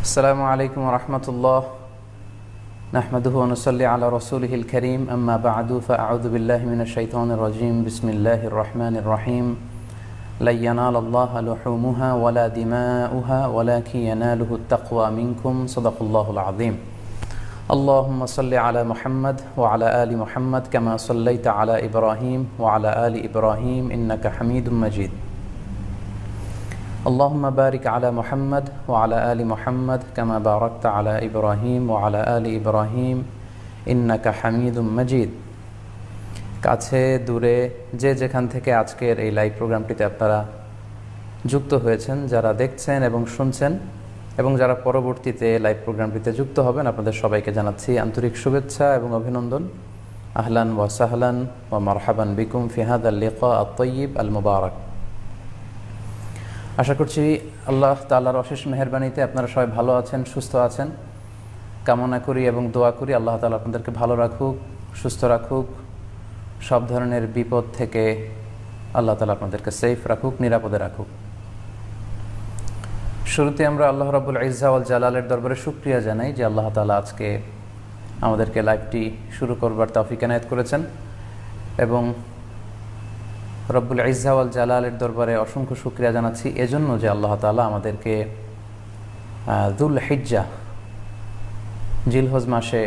আসসালামু আলাইকুম রহমতুল্লাহ নাহমাদুহু ওয়া নুসাল্লি আলা রাসূলিহিল কারীম আম্মা বা'দু ফাআউযু বিল্লাহি মিনাশ শাইতানির রাজীম বিসমিল্লাহির রহমানির রহিম লা ইয়ানালাল্লাহু লুহুমুহা ওয়ালা দিমাউহা ওয়ালাকিন ইয়ানালুহুত তাকওয়া মিনকুম সাদাকাল্লাহুল আযীম আল্লাহুম্মা সাল্লি আলা মুহাম্মাদ ওয়া আলা আলি মুহাম্মাদ কামা সাল্লাইতা আলা ইব্রাহিম ওয়া আলা আলি ইব্রাহিম ইন্নাকা হামিদুম মাজিদ اللهم بارك على محمد وعلى آل محمد كما باركت على إبراهيم وعلى آل إبراهيم إنك حميد مجيد। কাছে দূরে যে যেখান থেকে আজকের এই লাইভ প্রোগ্রামটিতে আপনারা যুক্ত হয়েছেন, যারা দেখছেন এবং শুনছেন এবং যারা পরবর্তীতে লাইভ প্রোগ্রামটিতে যুক্ত হবেন, আপনাদের সবাইকে জানাচ্ছি আন্তরিক শুভেচ্ছা এবং অভিনন্দন। আহলান ওয়া সাহলান ওয়া মারহাবান বিকুম ফি হাযাল লিকা আত-তাইয়িব আল মুবারাক। আশা করছি আল্লাহ তাআলার অশেষ মেহেরবানিতে আপনারা সবাই ভালো আছেন, সুস্থ আছেন। কামনা করি এবং দোয়া করি আল্লাহ তাআলা আপনাদেরকে ভালো রাখুক, সুস্থ রাখুক, সব ধরনের বিপদ থেকে আল্লাহ তাআলা আপনাদেরকে সেফ রাখুক, নিরাপদে রাখুক। শুরুতে আমরা আল্লাহ রাব্বুল ইজ্জা ওয়াল জালালের দরবারে শুকরিয়া জানাই যে আল্লাহ তাআলা আজকে আমাদেরকে লাইভটি শুরু করবার তৌফিক এনায়েত করেছেন, এবং রব্বুল ইজ্জা ওয়াল জালালের দরবারে অসংখ্য শুকরিয়া জানাচ্ছি এজন্য যে আল্লাহ তাআলা আমাদেরকে যুল হিজ্জাহ জিলহজ মাসে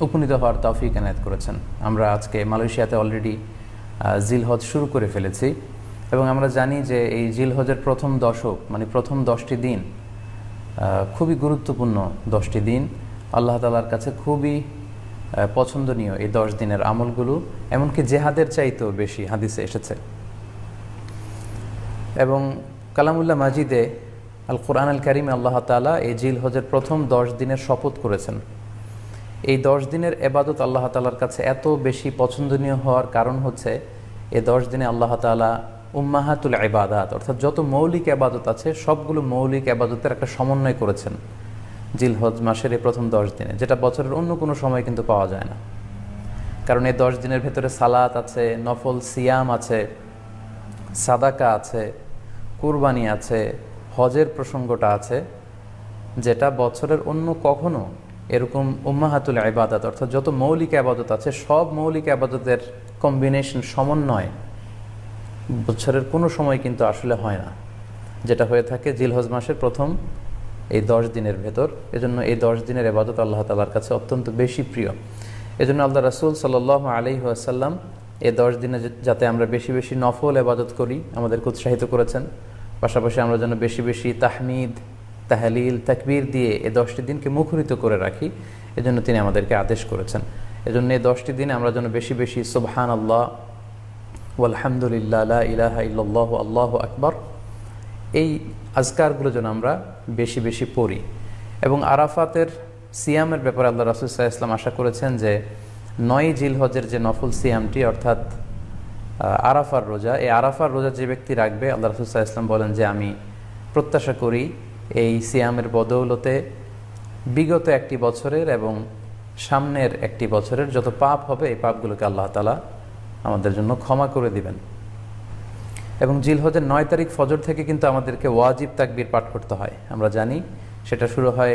উপনীত হওয়ার তৌফিক এনায়েত করেছেন। আমরা আজকে মালয়েশিয়াতে অলরেডি জিলহজ শুরু করে ফেলেছি, এবং আমরা জানি যে এই জিলহজের প্রথম দশক মানে প্রথম 10টি দিন খুবই গুরুত্বপূর্ণ 10টি দিন। আল্লাহ তাআলার কাছে খুবই পছন্দনীয় এই 10 দিনের আমলগুলো, এমনকি জেহাদের চাইতেও বেশি হাদিসে এসেছে। এবং কালামুল্লাহ মাজিদে আল কোরআন আল কারিমে আল্লাহ তাআলা এই জিলহজের প্রথম 10 দিনের শপথ করেছেন। এই 10 দিনের এবাদত আল্লাহ তাআলার কাছে এত বেশি পছন্দনীয় হওয়ার কারণ হচ্ছে এই 10 দিনে আল্লাহ তাআলা উম্মাহাতুল ইবাদাত অর্থাৎ যত মৌলিক এবাদত আছে সবগুলো মৌলিক এবাদতের একটা সমন্বয় করেছেন জিলহজ মাসের এই প্রথম 10 দিনে, যেটা বছরের অন্য কোনো সময় কিন্তু পাওয়া যায় না। কারণ এই 10 দিনের ভেতরে সালাত আছে, নফল সিয়াম আছে, সাদাকা আছে, কুরবানি আছে, হজের প্রসঙ্গটা আছে, যেটা বছরের অন্য কখনো এরকম উম্মাহাতুল ইবাদত অর্থাৎ যত মৌলিক আবাদত আছে সব মৌলিক আবাদতের কম্বিনেশন সমন্বয় বছরের কোনো সময় কিন্তু আসলে হয় না, যেটা হয়ে থাকে জিলহজ মাসের প্রথম এই 10 দিনের ভেতর। এজন্য এই 10 দিনের ইবাদত আল্লাহ তাআলার কাছে অত্যন্ত বেশি প্রিয়। এজন্য আল্লাহ রাসূল সাল্লাল্লাহু আলাইহি ওয়াসাল্লাম এই 10 দিনে যাতে আমরা বেশি বেশি নফল ইবাদত করি আমাদেরকে উৎসাহিত করেছেন। পাশাপাশি আমরা যেন বেশি বেশি তাহমিদ, তাহলিল, তাকবীর দিয়ে এই 10টি দিনকে মুখরিত করে রাখি, এজন্য তিনি আমাদেরকে আদেশ করেছেন। এজন্য এই 10টি দিনে আমরা যেন বেশি বেশি সুবহানাল্লাহ ওয়ালহামদুলিল্লাহ লা ইলাহা ইল্লাল্লাহু আল্লাহু আকবার এই আজকারগুলো যেন আমরা বেশি বেশি পড়ি। এবং আরাফাতের সিয়ামের ব্যাপারে আল্লাহ রাসূল সাল্লাল্লাহু আলাইহি ওয়াসাল্লাম আশা করেছেন যে 9 জিলহজের যে নফল সিয়ামটি অর্থাৎ আরাফার রোজা, এই আরাফার রোজা যে ব্যক্তি রাখবে আল্লাহ রাসূল সাল্লাল্লাহু আলাইহি ওয়াসাল্লাম বলেন যে আমি প্রত্যাশা করি এই সিয়ামের বদৌলতে বিগত একটি বছরের এবং সামনের একটি বছরের যত পাপ হবে এই পাপগুলোকে আল্লাহ তাআলা আমাদের জন্য ক্ষমা করে দিবেন। এবং জিলহজের 9 তারিখ ফজর থেকে কিন্তু আমাদেরকে ওয়াজিব তাকবীর পাঠ করতে হয়। আমরা জানি সেটা শুরু হয়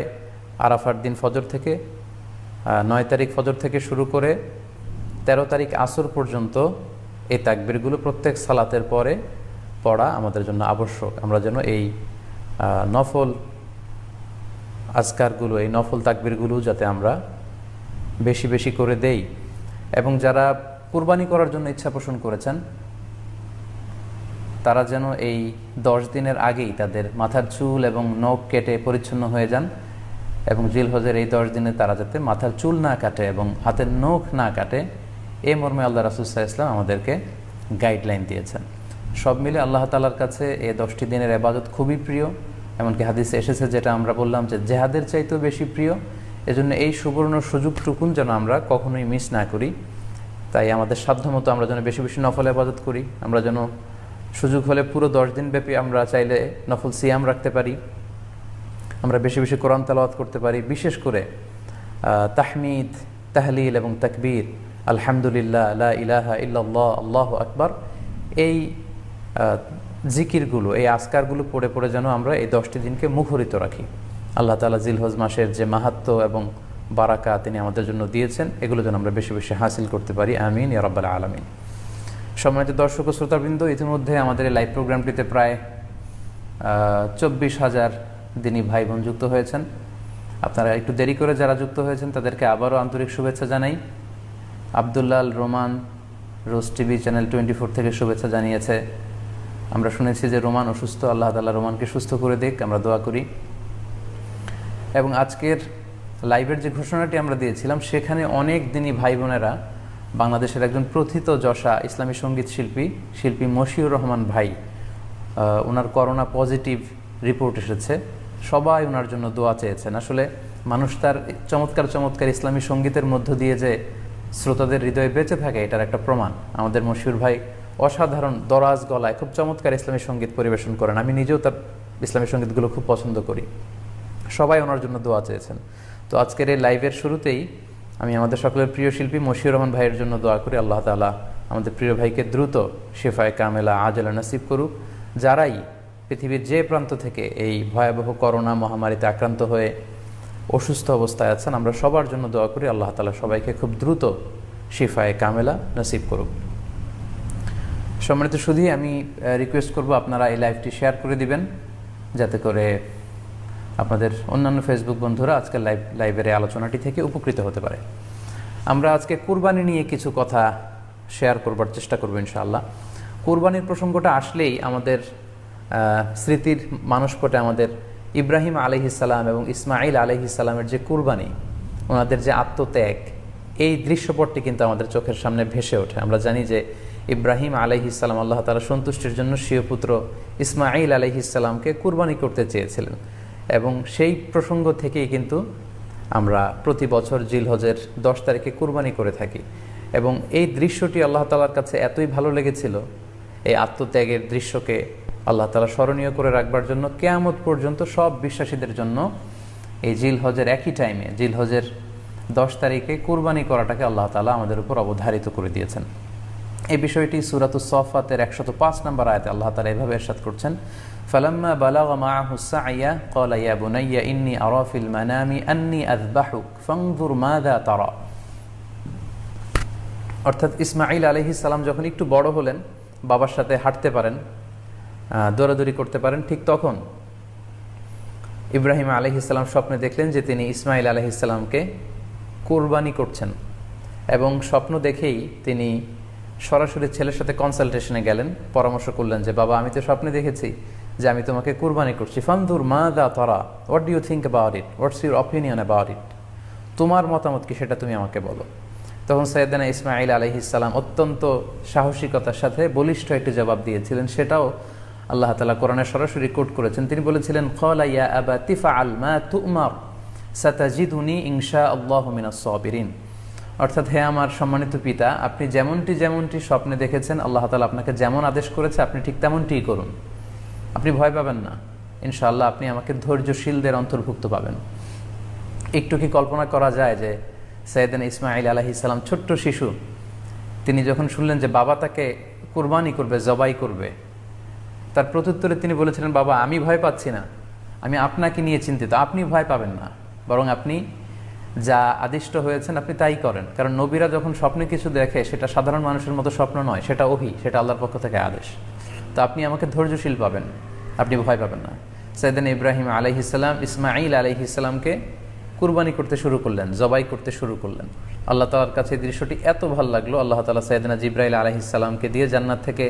আরাফার দিন ফজর থেকে। 9 তারিখ ফজর থেকে শুরু করে 13 তারিখ আসর পর্যন্ত এই তাকবীরগুলো প্রত্যেক সালাতের পরে পড়া আমাদের জন্য আবশ্যক। আমরা যেন এই নফল আজকারগুলো, এই নফল তাকবীরগুলো যাতে আমরা বেশি বেশি করে দেই। এবং যারা কুরবানি করার জন্য ইচ্ছা পোষণ করেছেন তারা যেন এই 10 দিনের আগেই তাদের মাথার চুল এবং নখ কেটে পরিচ্ছন্ন হয়ে যান, এবং জিলহজের এই 10 দিনে তারা যাতে মাথার চুল না কাটে এবং হাতের নখ না কাটে, এই মর্মে আল্লাহ রাসূল সাল্লাল্লাহু আলাইহি ওয়াসাল্লাম আমাদেরকে গাইডলাইন দিয়েছেন। সব মিলে আল্লাহ তাআলার কাছে এই 10টি দিনের ইবাদত খুবই প্রিয়, এমনকি হাদিসে এসেছে যেটা আমরা বললাম যে জেহাদের চাইতেও বেশি প্রিয়। এজন্য এই সুবর্ণ সুযোগটুকুন যেন আমরা কখনোই মিস না করি। তাই আমাদের সাধ্যমতো আমরা যেন বেশি বেশি নফল ইবাদত করি। আমরা যেন সুযোগ হলে পুরো 10 দিন ব্যাপী আমরা চাইলে নফল সিয়াম রাখতে পারি, আমরা বেশি বেশি কোরআন তেলাওয়াত করতে পারি, বিশেষ করে তাহমিদ, তাহলিল এবং তাকবীর, আলহামদুলিল্লাহ লা ইলাহা ইল্লাল্লাহ আল্লাহু আকবার এই জিকিরগুলো, এই আজকারগুলো পড়ে পড়ে যেন আমরা এই 10টি দিনকে মুখরিত রাখি। আল্লাহ তাআলা জিলহজ মাসের যে মাহাত্ম্য এবং বারাকা তিনি আমাদের জন্য দিয়েছেন, এগুলো যেন আমরা বেশি বেশি হাসিল করতে পারি। আমিন ইয়া রাব্বাল আলামিন। সম্মানিত দর্শক ও শ্রোতাবৃন্দ, ইতিমধ্যে আমাদের এই লাইভ প্রোগ্রামটিতে প্রায় 24,000 দিনী ভাই বোন যুক্ত হয়েছেন। আপনারা একটু দেরি করে যারা যুক্ত হয়েছেন তাদেরকে আবারও আন্তরিক শুভেচ্ছা জানাই। আবদুল্লাল রোমান রোজ টিভি চ্যানেল 24 থেকে শুভেচ্ছা জানিয়েছে। আমরা শুনেছি যে রোমান অসুস্থ, আল্লাহ তাআলা রোমানকে সুস্থ করে দিক, আমরা দোয়া করি। এবং আজকের লাইভের যে ঘোষণাটি আমরা দিয়েছিলাম, সেখানে অনেক দিনই ভাই বোনেরা, বাংলাদেশের একজন প্রথিত যশা ইসলামী সঙ্গীত শিল্পী মশিউর রহমান ভাই, ওনার করোনা পজিটিভ রিপোর্ট এসেছে। সবাই ওনার জন্য দোয়া চেয়েছেন। আসলে মানুষ তার চমৎকার চমৎকার ইসলামী সঙ্গীতের মধ্য দিয়ে যে শ্রোতাদের হৃদয়ে বেঁচে থাকে, এটার একটা প্রমাণ। আমাদের মশিউর ভাই অসাধারণ দরাজ গলায় খুব চমৎকার ইসলামী সঙ্গীত পরিবেশন করেন। আমি নিজেও তার ইসলামী সঙ্গীতগুলো খুব পছন্দ করি। সবাই ওনার জন্য দোয়া চেয়েছেন। তো আজকের এই লাইভের শুরুতেই আমি আমাদের সকলের প্রিয় শিল্পী মশিউর রহমান ভাইয়ের জন্য দোয়া করি, আল্লাহ তাআলা আমাদের প্রিয় ভাইকে দ্রুত শিফায়ে কামেলা আজলা নসিব করুক। যারাই পৃথিবীর যে প্রান্ত থেকে এই ভয়াবহ করোনা মহামারীতে আক্রান্ত হয়ে অসুস্থ অবস্থায় আছেন, আমরা সবার জন্য দোয়া করি, আল্লাহ তাআলা সবাইকে খুব দ্রুত শিফায়ে কামেলা নসিব করুক। সম্মানিত শুধুই আমি রিকোয়েস্ট করব আপনারা এই লাইভটি শেয়ার করে দিবেন, যাতে করে আপনাদের অন্যান্য ফেসবুক বন্ধুরা আজকের লাইভের এই আলোচনাটি থেকে উপকৃত হতে পারে। আমরা আজকে কুরবানি নিয়ে কিছু কথা শেয়ার করবার চেষ্টা করব ইনশাআল্লাহ। কুরবানির প্রসঙ্গটা আসলেই আমাদের স্মৃতির মানসপটে আমাদের ইব্রাহিম আলাইহিসসালাম এবং ইসমাঈল আলাইহিসসালামের যে কুরবানি, ওনাদের যে আত্মত্যাগ, এই দৃশ্যপটটি কিন্তু আমাদের চোখের সামনে ভেসে ওঠে। আমরা জানি যে ইব্রাহিম আলাইহিসসালাম আল্লাহ তাআলা সন্তুষ্টির জন্য স্বীয় পুত্র ইসমাঈল আলাইহিসসালামকে কুরবানি করতে চেয়েছিলেন, এবং সেই প্রসঙ্গ থেকেই কিন্তু আমরা প্রতি বছর জিলহজের 10 তারিখে কুরবানি করে থাকি। এবং এই দৃশ্যটি আল্লাহ তাআলার কাছে এতই ভালো লেগেছিল, এই আত্মত্যাগের দৃশ্যকে আল্লাহ তাআলা স্মরণীয় করে রাখবার জন্য কিয়ামত পর্যন্ত সব বিশ্বাসীদের জন্য এই জিলহজের একই টাইমে, জিলহজের 10 তারিখে কুরবানি করাটাকে আল্লাহ তাআলা আমাদের উপর অবধারিত করে দিয়েছেন। এই বিষয়টি সূরাতুস সাফফাতের 105 নম্বর আয়াতে আল্লাহ তাআলা এভাবে ইরশাদ করছেন, ফালাম্মা বালাগা মাআহু সা'য়া ক্বালা ইয়া বুনাইয়া ইন্নী আরা ফিল মানামি আন্নী আযবাহুক ফানজুর মাযা তারা। অর্থাৎ ইসমাঈল আলাইহিস সালাম যখন একটু বড় হলেন, বাবার সাথে হাঁটতে পারেন, দৌড়াদৌড়ি করতে পারেন, ঠিক তখন ইব্রাহিম আলাইহিস সালাম স্বপ্নে দেখলেন যে তিনি ইসমাঈল আলাইহিস সালামকে কুরবানি করছেন, এবং স্বপ্ন দেখেই তিনি সরাসরি ছেলের সাথে কনসালটেশনে গেলেন, পরামর্শ করলেন যে বাবা, আমি তো স্বপ্নে দেখেছি যে আমি তোমাকে কুরবানি করছি, ফানজুর মাযা তারা, what do you think about it, what's your opinion about it, তোমার মতামত কি সেটা তুমি আমাকে বলো। তখন সাইয়েদনা ইসমাঈল আলাইহিস সালাম অত্যন্ত সাহসিকতার সাথে বলিষ্ঠ একটি জবাব দিয়েছিলেন, সেটাও আল্লাহ তাআলা কোরআনে সরাসরি কোট করেছেন। তিনি বলেছিলেন, ক্বালা ইয়া আবাতি ফাআল মা তু'মার সাতাজিদুনি ইনশাআল্লাহু মিনাস সাবিরিন। অর্থাৎ, হে আমার সম্মানিত পিতা, আপনি যেমনটি স্বপ্নে দেখেছেন, আল্লাহ তাআলা আপনাকে যেমন আদেশ করেছে আপনি ঠিক তেমনটিই করুন। আপনি ভয় পাবেন না, ইনশাআল্লাহ আপনি আমাকে ধৈর্যশীলদের অন্তর্ভুক্ত পাবেন। একটু কি কল্পনা করা যায় যে সাইয়েদনা ইসমাঈল আলাইহিস সালাম ছোট্ট শিশু, তিনি যখন শুনলেন যে বাবা তাকে কুরবানি করবে, জবাই করবে, তার প্রত্যুত্তরে তিনি বলেছিলেন, বাবা, আমি ভয় পাচ্ছি না, আমি আপনাকে নিয়ে চিন্তিত, আপনি ভয় পাবেন না, বরং আপনি যা আদিষ্ট হয়েছেন আপনি তাই করেন। কারণ নবীরা যখন স্বপ্নে কিছু দেখে, সেটা সাধারণ মানুষের মতো স্বপ্ন নয়, সেটা ওহী, সেটা আল্লাহর পক্ষ থেকে আদেশ। তো আপনি আমাকে ধৈর্যশীল পাবেন, আপনি ভয় পাবেন না। সাইয়েদনা ইব্রাহিম আলাইহিস সালাম ইসমাঈল আলাইহিস সালামকে কুরবানি করতে শুরু করলেন, জবাই করতে শুরু করলেন। আল্লাহ তাআলার কাছে দৃশ্যটি এত ভালো লাগলো, আল্লাহ তাআলা সাইয়েদনা জিবরাইল আলাইহিস সালামকে দিয়ে জান্নাত থেকে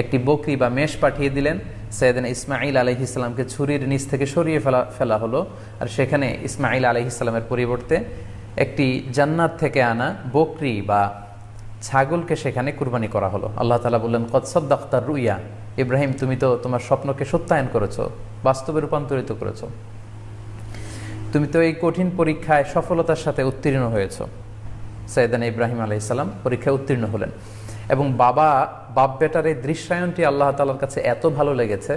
একটি বকরি বা মেষ পাঠিয়ে দিলেন। সাইয়েদনা ইসমাঈল আলাইহিস সালামকে ছুরির নিচ থেকে সরিয়ে ফেলা হলো, আর সেখানে ইসমাঈল আলাইহিস সালামের পরিবর্তে একটি জান্নাত থেকে আনা বকরি বা ছাগলকে সেখানে কুরবানি করা হলো। আল্লাহ তাআলা বললেন, কদ সাদ্দাকতা রুইয়া, ইব্রাহিম তুমি তো তোমার স্বপ্নকে সত্যায়ন করেছো, বাস্তবে রূপান্তরিত করেছো, তুমি তো এই কঠিন পরীক্ষায় সফলতার সাথে উত্তীর্ণ হয়েছ। সাইয়েদনা ইব্রাহিম আলাইহিস সালাম পরীক্ষায় উত্তীর্ণ হলেন, এবং বাপ বেটার এই দৃশ্যায়নটি আল্লাহ তাআলার কাছে এত ভালো লেগেছে,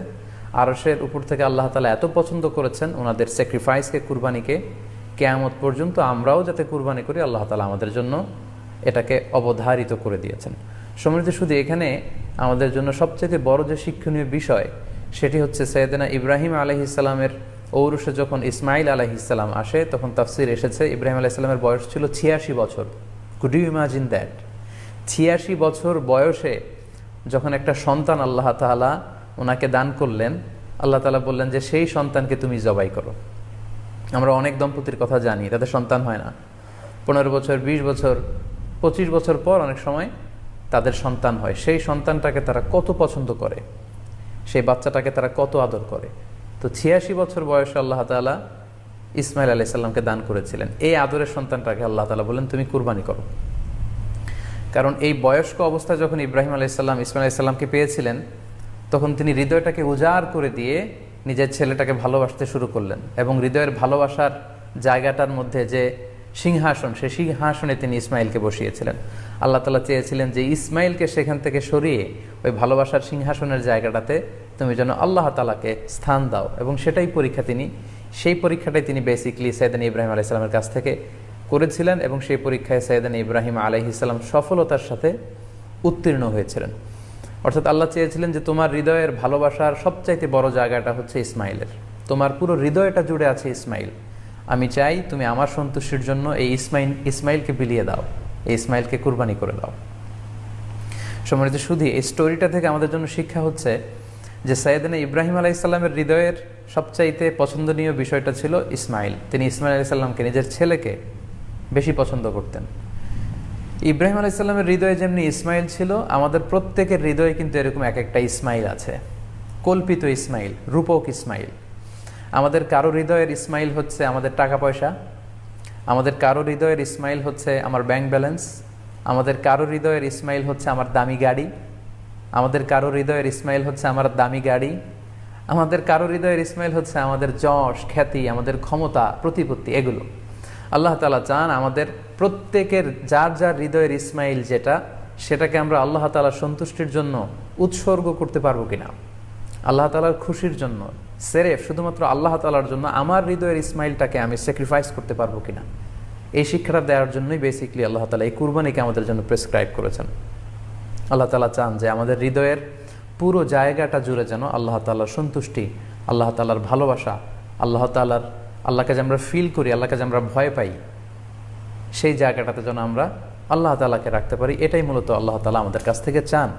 আরশের উপর থেকে আল্লাহ তাআলা এত পছন্দ করেছেন ওনাদের স্যাক্রিফাইসকে, কুরবানিকে, কিয়ামত পর্যন্ত আমরাও যাতে কুরবানি করি, আল্লাহ তাআলা আমাদের জন্য এটাকে অবধারিত করে দিয়েছেন। সম্মানিত, শুধু এখানে আমাদের জন্য সবচেয়ে বড় যে শিক্ষণীয় বিষয়, সেটি হচ্ছে সাইয়েদনা ইব্রাহিম আলাইহিস সালামের ঔরসে যখন ইসমাইল আলাইহিসসালাম আসে, তখন তাফসির এসেছে ইব্রাহিম আলাইহিসসালামের বয়স ছিল 86 বছর। Could you imagine that? 86 বছর বয়সে যখন একটা সন্তান আল্লাহ তাআলা ওনাকে দান করলেন, আল্লাহ তাআলা বললেন যে সেই সন্তানকে তুমি জবাই করো। আমরা অনেক দম্পতির কথা জানি, তাদের সন্তান হয় না, 15 বছর, 20 বছর, 25 বছর পর অনেক সময় তাদের সন্তান হয়। সেই সন্তানটাকে তারা কত পছন্দ করে, সেই বাচ্চাটাকে তারা কত আদর করে। তো 86 বছর বয়সে আল্লাহ তাআলা ইসমাইল আলাইহিস সালামকে দান করেছিলেন। এই আদরের সন্তানটাকে আল্লাহ তাআলা বলেন তুমি কুরবানি করো। কারণ এই বয়স্ক অবস্থায় যখন ইব্রাহিম আলাইহিস সালাম ইসমাইল আলাইহিস সালামকে পেয়েছিলেন, তখন তিনি হৃদয়টাকে উজাড় করে দিয়ে নিজের ছেলেটাকে ভালোবাসতে শুরু করলেন, এবং হৃদয়ের ভালোবাসার জায়গাটার মধ্যে যে সিংহাসন, সেই সিংহাসনে তিনি ইসমাইলকে বসিয়েছিলেন। আল্লাহ তাআলা চেয়েছিলেন যে ইসমাইলকে সেখান থেকে সরিয়ে ওই ভালোবাসার সিংহাসনের জায়গাটাতে তুমি যেন আল্লাহ তাআলাকে স্থান দাও, এবং সেই পরীক্ষাটাই তিনি বেসিক্যালি সাইয়েদনা ইব্রাহিম আলাইহিস সালামের কাছ থেকে করেছিলেন, এবং সেই পরীক্ষায় সাইয়েদনা ইব্রাহিম আলাইহিস সালাম সফলতার সাথে উত্তীর্ণ হয়েছিলেন। অর্থাৎ আল্লাহ চেয়েছিলেন যে তোমার হৃদয়ের ভালোবাসার সবচাইতে বড় জায়গাটা হচ্ছে ইসমাইলের, তোমার পুরো হৃদয়টা জুড়ে আছে ইসমাইল। আমি চাই তুমি আমার সন্তুষ্টির জন্য এই ইসমাইলকে বিলিয়ে দাও, এই ইসমাইলকে কুরবানি করে দাও। সম্মানিত শুধু এই স্টোরিটা থেকে আমাদের জন্য শিক্ষা হচ্ছে যে সাইয়েদনা ইব্রাহিম আলাইহিস সালামের হৃদয়ের সবচাইতে পছন্দনীয় বিষয়টা ছিল ইসমাইল। তিনি ইসমাইল আলাইহিস সালামকে, নিজের ছেলেকে বেশি পছন্দ করতেন। ইব্রাহিম আলাইহিস সালামের হৃদয়ে যেমনি ইসমাইল ছিল, আমাদের প্রত্যেকের হৃদয়ে কিন্তু এরকম এক একটা ইসমাইল আছে, কল্পিত ইসমাইল, রূপক ইসমাইল। আমাদের কারো হৃদয়ের ইসমাইল হচ্ছে আমাদের টাকা পয়সা, আমাদের কারো হৃদয়ের ইসমাইল হচ্ছে আমার ব্যাংক ব্যালেন্স, আমাদের কারো হৃদয়ের ইসমাইল হচ্ছে আমার দামি গাড়ি, আমাদের কারো হৃদয়ের ইসমাইল হচ্ছে আমার দামি গাড়ি, আমাদের কারো হৃদয়ের ইসমাইল হচ্ছে আমাদের যশ, খ্যাতি, আমাদের ক্ষমতা, প্রতিপত্তি, এগুলো। আল্লাহ তাআলা চান আমাদের প্রত্যেকের যার যার হৃদয়ের ইসমাইল যেটা, সেটাকে আমরা আল্লাহ তাআলার সন্তুষ্টির জন্য উৎসর্গ করতে পারবো কিনা, আল্লাহ তাআলার খুশির জন্য, সেরেফ শুধুমাত্র আল্লাহ তাআলার জন্য আমার হৃদয়ের ইসমাইলটাকে আমি স্যাক্রিফাইস করতে পারবো কিনা। এই শিক্ষাটা দেওয়ার জন্যই বেসিক্যালি আল্লাহ তাআলা এই কুরবানিকে আমাদের জন্য প্রেসক্রাইব করেছেন। আল্লাহ তাআলা চান যে আমাদের হৃদয়ের পুরো জায়গাটা জুড়ে যেন আল্লাহ তাআলার সন্তুষ্টি, আল্লাহ তাআলার ভালোবাসা, আল্লাহকে যে আমরা ফিল করি, আল্লাহকে যে আমরা ভয় পাই, সেই জায়গাটাতে যেন আমরা আল্লাহ তাআলাকে রাখতে পারি। এটাই মূলত আল্লাহ তাআলা আমাদের কাছ থেকে চান,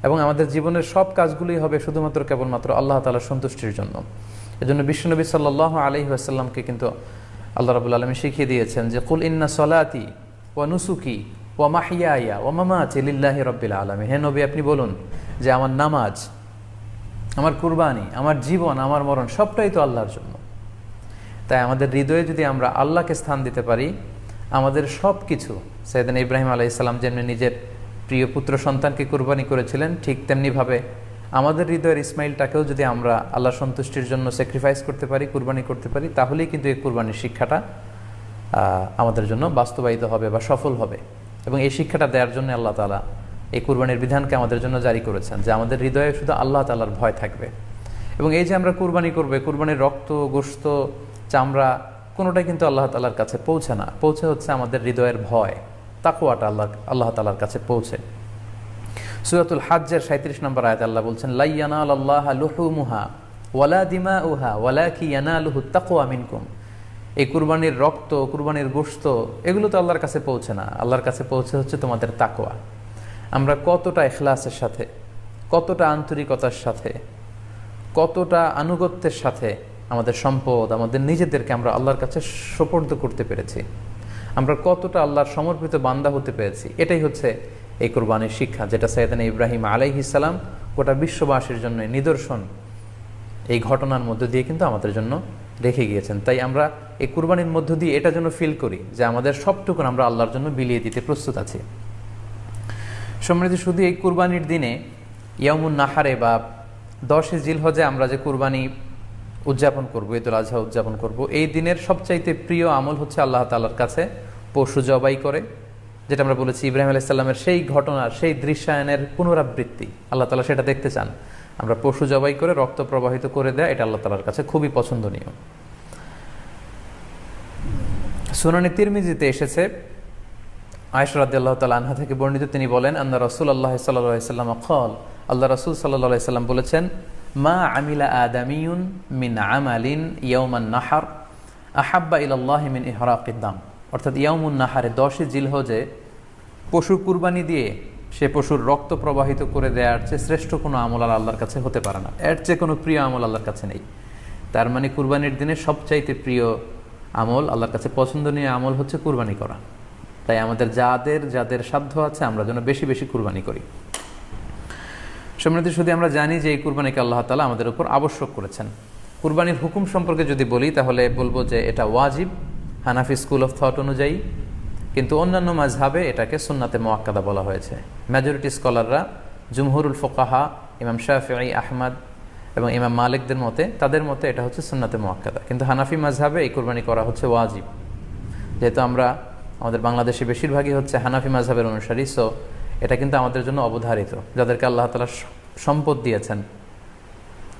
এবং আমাদের জীবনের সব কাজগুলোই হবে শুধুমাত্র কেবলমাত্র আল্লাহ তাআলার সন্তুষ্টির জন্য। এজন্য বিশ্বনবী সাল্লাল্লাহু আলাইহি ওয়াসাল্লামকে কিন্তু আল্লাহ রাব্বুল আলামিন শিখিয়ে দিয়েছেন যে কুল ইন্না সলাতি ওয়া নুসুকি ওয়া মাহইয়ায়া ওয়া মামাতি লিল্লাহি রাব্বিল আলামিন। হে নবী, আপনি বলুন যে আমার নামাজ, আমার কুরবানি, আমার জীবন, আমার মরণ সবটাই তো আল্লাহর জন্য। তাই আমাদের হৃদয়ে যদি আমরা আল্লাহকে স্থান দিতে পারি, আমাদের সব কিছু, সাইয়েদনা ইব্রাহিম আলাইহিস সালাম যেমনি নিজের প্রিয় পুত্র সন্তানকে কুরবানি করেছিলেন, ঠিক তেমনিভাবে আমাদের হৃদয়ের ইসমাইলটাকেও যদি আমরা আল্লাহর সন্তুষ্টির জন্য স্যাক্রিফাইস করতে পারি, কুরবানি করতে পারি, তাহলেই কিন্তু এই কুরবানির শিক্ষাটা আমাদের জন্য বাস্তবায়িত হবে বা সফল হবে। এবং এই শিক্ষাটা দেওয়ার জন্য আল্লাহ তাআলা এই কুরবানির বিধানকে আমাদের জন্য জারি করেছেন, যে আমাদের হৃদয়ে শুধু আল্লাহ তাআলার ভয় থাকবে। এবং এই যে আমরা কুরবানি করবে, কুরবানির রক্ত, গোশত, চামড়া কোনোটাই কিন্তু আল্লাহ তাআলার কাছে পৌঁছে না, পৌঁছে হচ্ছে আমাদের হৃদয়ের ভয়, তাকওয়াটা আল্লাহ তাআলার কাছে পৌঁছে। সূরাতুল হাজ্জের 37 নম্বর আয়াতে আল্লাহ বলছেন, লা ইয়ানালাল্লাহা লুহুমুহা ওয়ালা দিমাউহা ওয়ালাকি ইয়ানালুহুত তাকওয়া মিনকুম। এই কুরবানির রক্ত, কুরবানির গোশত, এগুলো তো আল্লাহর কাছে পৌঁছে না, আল্লাহর কাছে পৌঁছে হচ্ছে তোমাদের তাকওয়া। আমরা কতটা ইখলাসের সাথে, কতটা আন্তরিকতার সাথে, কতটা আনুগত্যের সাথে আমাদের সম্পদ, আমাদের নিজেদেরকে আমরা আল্লাহর কাছে সোপর্দ করতে পেরেছি, আমরা কতটা আল্লাহর সমর্পিত বান্দা হতে পেরেছি, এটাই হচ্ছে এই কুরবানির শিক্ষা, যেটা সাইয়েদনা ইব্রাহিম আলাইহিস সালাম গোটা বিশ্ববাসীর জন্য নিদর্শন এই ঘটনার মধ্য দিয়ে কিন্তু আমাদের জন্য রেখে গিয়েছেন। তাই আমরা এই কুরবানির মধ্য দিয়ে এটা যেন ফিল করি যে আমাদের সবটুকু আমরা আল্লাহর জন্য বিলিয়ে দিতে প্রস্তুত আছি। সম্মানিত, শুধু এই কুরবানির দিনে ইয়াউমুন নাহারে বা 10 জিলহজে আমরা যে কুরবানি উদযাপন করব, ঈদুল আজহা উদযাপন করব, এই দিনের সবচাইতে প্রিয় আমল হচ্ছে আল্লাহ তাআলার কাছে পশু জবাই করে, যেটা আমরা বলেছি ইব্রাহিম আলাইহিস সালামের সেই ঘটনার, সেই দৃশ্যায়নের পুনরাবৃত্তি আল্লাহ তাআলা সেটা দেখতে চান। আমরা পশু জবাই করে রক্ত প্রবাহিত করে দেয়, এটা আল্লাহ তাআলার কাছে খুবই পছন্দনীয়। সুনানে তিরমিজিতে এসেছে, আয়েশা রাদিয়াল্লাহু তাআলা আনহা থেকে বর্ণিত, তিনি বলেন, আন্না রাসূলুল্লাহ সাল্লাল্লাহু আলাইহি ওয়াসাল্লাম ক্বাল, আল্লাহ রাসূল সাল্লাল্লাহু আলাইহি ওয়াসাল্লাম বলেছেন, মা আমিলা আদামিউন মিন আমালিন ইয়াউমান নাহার আহাব্বা ইলাল্লাহি মিন ইহরাকিদ দাম। অর্থাৎ ইয়াউমুন নাহারে 10ই জিলহজে পশু কুরবানি দিয়ে সে পশুর রক্ত প্রবাহিত করে দেওয়ার চেয়ে শ্রেষ্ঠ কোনো আমল আল্লাহর কাছে হতে পারে না, এর চেয়ে কোনো প্রিয় আমল আল্লাহর কাছে নেই। তার মানে কুরবানির দিনে সবচাইতে প্রিয় আমল, আল্লাহর কাছে পছন্দনীয় আমল হচ্ছে কুরবানি করা। তাই আমাদের যাদের সাধ্য আছে আমরা যেন বেশি বেশি কুরবানি করি। সম্মানিত শুধু আমরা জানি যে এই কুরবানিকে আল্লাহ তাআলা আমাদের উপর আবশ্যক করেছেন। কুরবানির হুকুম সম্পর্কে যদি বলি তাহলে বলবো যে এটা ওয়াজিব হানাফি স্কুল অফ থট অনুযায়ী, কিন্তু অন্যান্য মাযহাবে এটাকে সুন্নাতে মুআক্কাদা বলা হয়েছে। মেজরিটি স্কলাররা, জুমহুরুল ফুকাহা, ইমাম শাফিঈ, আহমদ এবং ইমাম মালিকদের মতে, তাদের মতে এটা হচ্ছে সুন্নাতে মুআক্কাদা। কিন্তু হানাফি মাযহাবে এই কুরবানি করা হচ্ছে ওয়াজিব। যেহেতু আমাদের বাংলাদেশে বেশিরভাগই হচ্ছে হানাফি মাযহাবের অনুসারী, সো এটা কিন্তু আমাদের জন্য অবধারিত। যাদেরকে আল্লাহ তাআলা সম্পদ দিয়েছেন,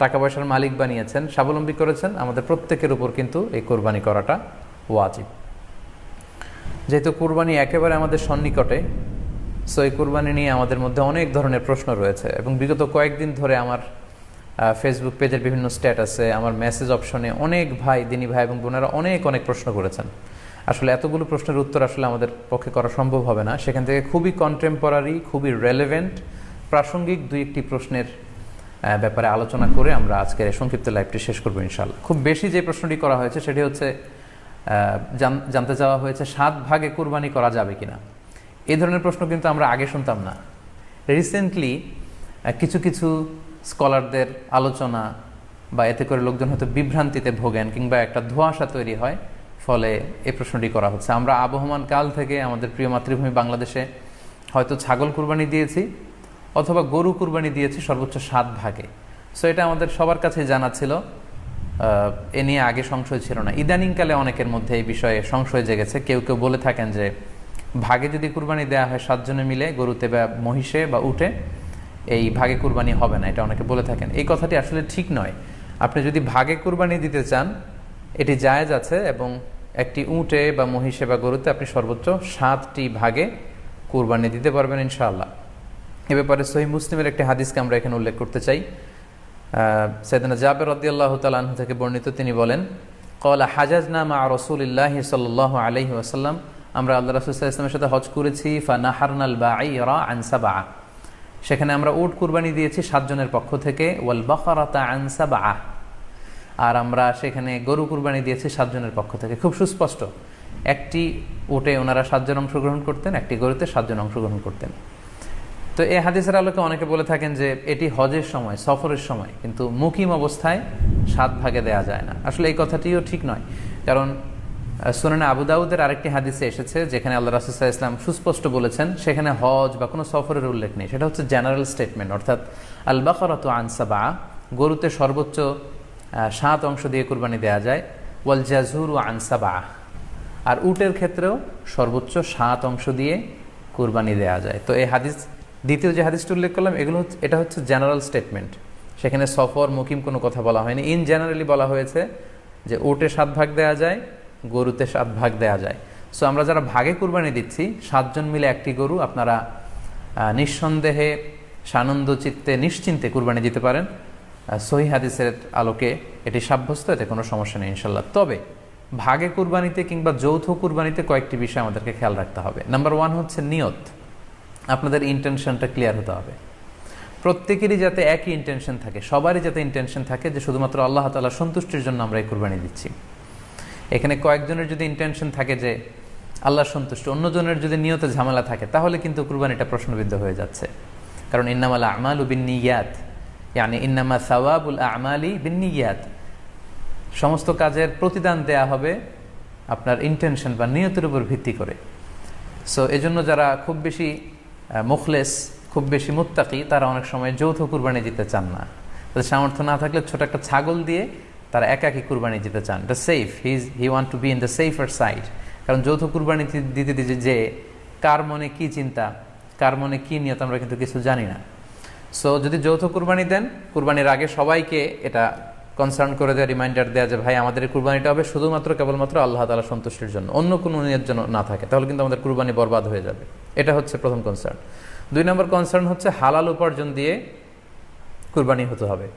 টাকা পয়সার মালিক বানিয়েছেন, স্বাবলম্বী করেছেন, আমাদের প্রত্যেকের উপর কিন্তু এই কোরবানি করাটা ওয়াজিব। যেহেতু কুরবানি একেবারে আমাদের সন্নিকটে, সো এই কুরবানি নিয়ে আমাদের মধ্যে অনেক ধরনের প্রশ্ন রয়েছে এবং বিগত কয়েকদিন ধরে আমার ফেসবুক পেজের বিভিন্ন স্ট্যাটাসে, আমার মেসেজ অপশনে অনেক ভাই, দিনী ভাই এবং বোনেরা অনেক প্রশ্ন করেছেন। আসলে এতগুলো প্রশ্নের উত্তর আসলে আমাদের পক্ষে করা সম্ভব হবে না। সেখান থেকে খুবই কন্টেম্পোরারি, খুবই রেলেভেন্ট, প্রাসঙ্গিক 2-1টি প্রশ্নের ব্যাপারে আলোচনা করে আমরা আজকের এই সংক্ষিপ্ত লাইভটি শেষ করবো ইনশাআল্লাহ। খুব বেশি যে প্রশ্নটি করা হয়েছে সেটি হচ্ছে জানতে চাওয়া হয়েছে 7 ভাগে কুরবানি করা যাবে কিনা। এই ধরনের প্রশ্ন কিন্তু আমরা আগে শুনতাম না। রিসেন্টলি কিছু স্কলারদের আলোচনা বা এতে করে লোকজন হয়তো বিভ্রান্তিতে ভোগেন কিংবা একটা ধোঁয়াশা তৈরি হয়, ফলে এই প্রশ্নটি করা হচ্ছে। আমরা আবহমান কাল থেকে আমাদের প্রিয় মাতৃভূমি বাংলাদেশে হয়তো ছাগল কুরবানি দিয়েছি অথবা গরু কুরবানি দিয়েছি সর্বোচ্চ 7 ভাগে। সো এটা আমাদের সবার কাছে জানা ছিল, এ নিয়ে আগে সংশয় ছিল না। ইদানিংকালে অনেকের মধ্যে এই বিষয়ে সংশয় জেগেছে। কেউ বলে থাকেন যে ভাগে যদি কুরবানি দেওয়া হয় 7 জনে মিলে, গরুতে বা মহিষে বা উটে, এই ভাগে কুরবানি হবে না, এটা অনেকে বলে থাকেন। এই কথাটি আসলে ঠিক নয়। আপনি যদি ভাগে কুরবানি দিতে চান এটি জায়েজ আছে, এবং একটি উটে বা মহিষে বা গরুতে আপনি সর্বোচ্চ 7টি ভাগে কুরবানি দিতে পারবেন ইনশাআল্লাহ। এ ব্যাপারে সহিহ মুসলিমের একটি হাদিসকে আমরা এখানে উল্লেখ করতে চাই। সাইয়েদনা জাবের রাদিয়াল্লাহু তাআলা আনহু থেকে বর্ণিত, তিনি বলেন, ক্বালা হাজাজনা মা রাসূলিল্লাহি সাল্লাল্লাহু আলাইহি ওয়াসাল্লাম, আমরা আল্লাহ রাসূল সাল্লাল্লাহু আলাইহি ওয়াসাল্লামের সাথে হজ করেছি। ফানাহারনাল বাঈরা আন সাবআ, সেখানে আমরা উট কুরবানি দিয়েছি 7 জনের পক্ষ থেকে। ওয়াল বাকারাতা আন সাবআ, আর আমরা সেখানে গরু কুরবানি দিয়েছি 7 জনের পক্ষ থেকে। খুব সুস্পষ্ট, একটি উটে ওনারা 7 জন অংশগ্রহণ করতেন, একটি গরুতে 7 জন অংশগ্রহণ করতেন। তো এই হাদিসের আলোকে অনেকে বলে থাকেন যে এটি হজের সময়, সফরের সময়, কিন্তু মুকিম অবস্থায় 7 ভাগে দেয়া যায় না। আসলে এই কথাটিও ঠিক নয়, কারণ সুনানে আবু দাউদের আরেকটি হাদিসে এসেছে যেখানে আল্লাহ রাসূল সাল্লাল্লাহু আলাইহি ওয়াসাল্লাম সুস্পষ্ট বলেছেন, সেখানে হজ বা কোনো সফরের উল্লেখ নেই। সেটা হচ্ছে জেনারেল স্টেটমেন্ট, অর্থাৎ আল বাকারাতু আন সাবআ, গরুতে সর্বোচ্চ 7 অংশ দিয়ে কুরবানি দেয়া যায়। ওয়াল জাযুরু আন সাবআ, আর উটের ক্ষেত্রেও সর্বোচ্চ 7 অংশ দিয়ে কুরবানি দেয়া যায়। তো এই হাদিস, দ্বিতীয় যে হাদিসটি উল্লেখ করলাম, এটা হচ্ছে জেনারেল স্টেটমেন্ট। সেখানে সফর, মুকিম কোনো কথা বলা হয়নি। ইন জেনারেলি বলা হয়েছে যে উটে 7 ভাগ দেয়া যায়, গরুতে 7 ভাগ দেয়া যায়। সো আমরা যারা ভাগে কুরবানি দিচ্ছি, 7 জন মিলে একটি গরু, আপনারা নিঃসন্দেহে সানন্দ চিত্তে নিশ্চিন্তে কুরবানি দিতে পারেন। সহিহ হাদিসের আলোকে এটি সাব্যস্ত, এতে কোনো সমস্যা নেই ইনশাল্লাহ। তবে ভাগে কুরবানিতে কিংবা যৌথ কুরবানিতে কয়েকটি বিষয় আমাদেরকে খেয়াল রাখতে হবে। নাম্বার 1 হচ্ছে নিয়ত। আপনাদের ইন্টেনশনটা ক্লিয়ার হতে হবে। প্রত্যেকেরই যাতে একই ইন্টেনশন থাকে, সবারই যাতে ইন্টেনশন থাকে যে শুধুমাত্র আল্লাহ তাআলার সন্তুষ্টির জন্য আমরা এই কুরবানি দিচ্ছি। এখানে কয়েকজনের যদি ইন্টেনশন থাকে যে আল্লাহর সন্তুষ্টি, অন্যজনের যদি নিয়তে ঝামেলা থাকে, তাহলে কিন্তু কুরবানিটা প্রশ্নবিদ্ধ হয়ে যাচ্ছে। কারণ ইন্নামাল আমালু বিন্নিয়াত, ইয়ানি ইন্নামা সাওয়াবুল আমালি বিন্নিয়াত, সমস্ত কাজের প্রতিদান দেয়া হবে আপনার ইন্টেনশন বা নিয়তের উপর ভিত্তি করে। সো এজন্য যারা খুব বেশি মুখলেস, খুব বেশি মুত্তাকি, তারা অনেক সময় যৌথ কুরবানি দিতে চান না। তাদের সামর্থ্য না থাকলে ছোট একটা ছাগল দিয়ে তারা একাকি কুরবানি দিতে চান। এটা safe, he want to be in the safer side. কারণ যৌথ কুরবানি দিতে দিতে যে কার মনে কি চিন্তা, কার মনে কি নিয়ত, আমরা কিন্তু কিছু জানি না। সো যদি যৌথ কুরবানি দেন, কুরবানির আগে সবাইকে এটা কনসার্ন করে দেওয়া, রিমাইন্ডার দেওয়া যে ভাই আমাদের কুরবানিটা হবে শুধুমাত্র কেবলমাত্র আল্লাহ তাআলার সন্তুষ্টির জন্য, অন্য কোনো নিয়তের জন্য না থাকে, তাহলে কিন্তু আমাদের কুরবানি বরবাদ হয়ে যাবে। এটা হচ্ছে প্রথম কনসার্ন। 2 নম্বর কনসার্ন হচ্ছে হালাল উপার্জন দিয়ে কুরবানি হতে হবে।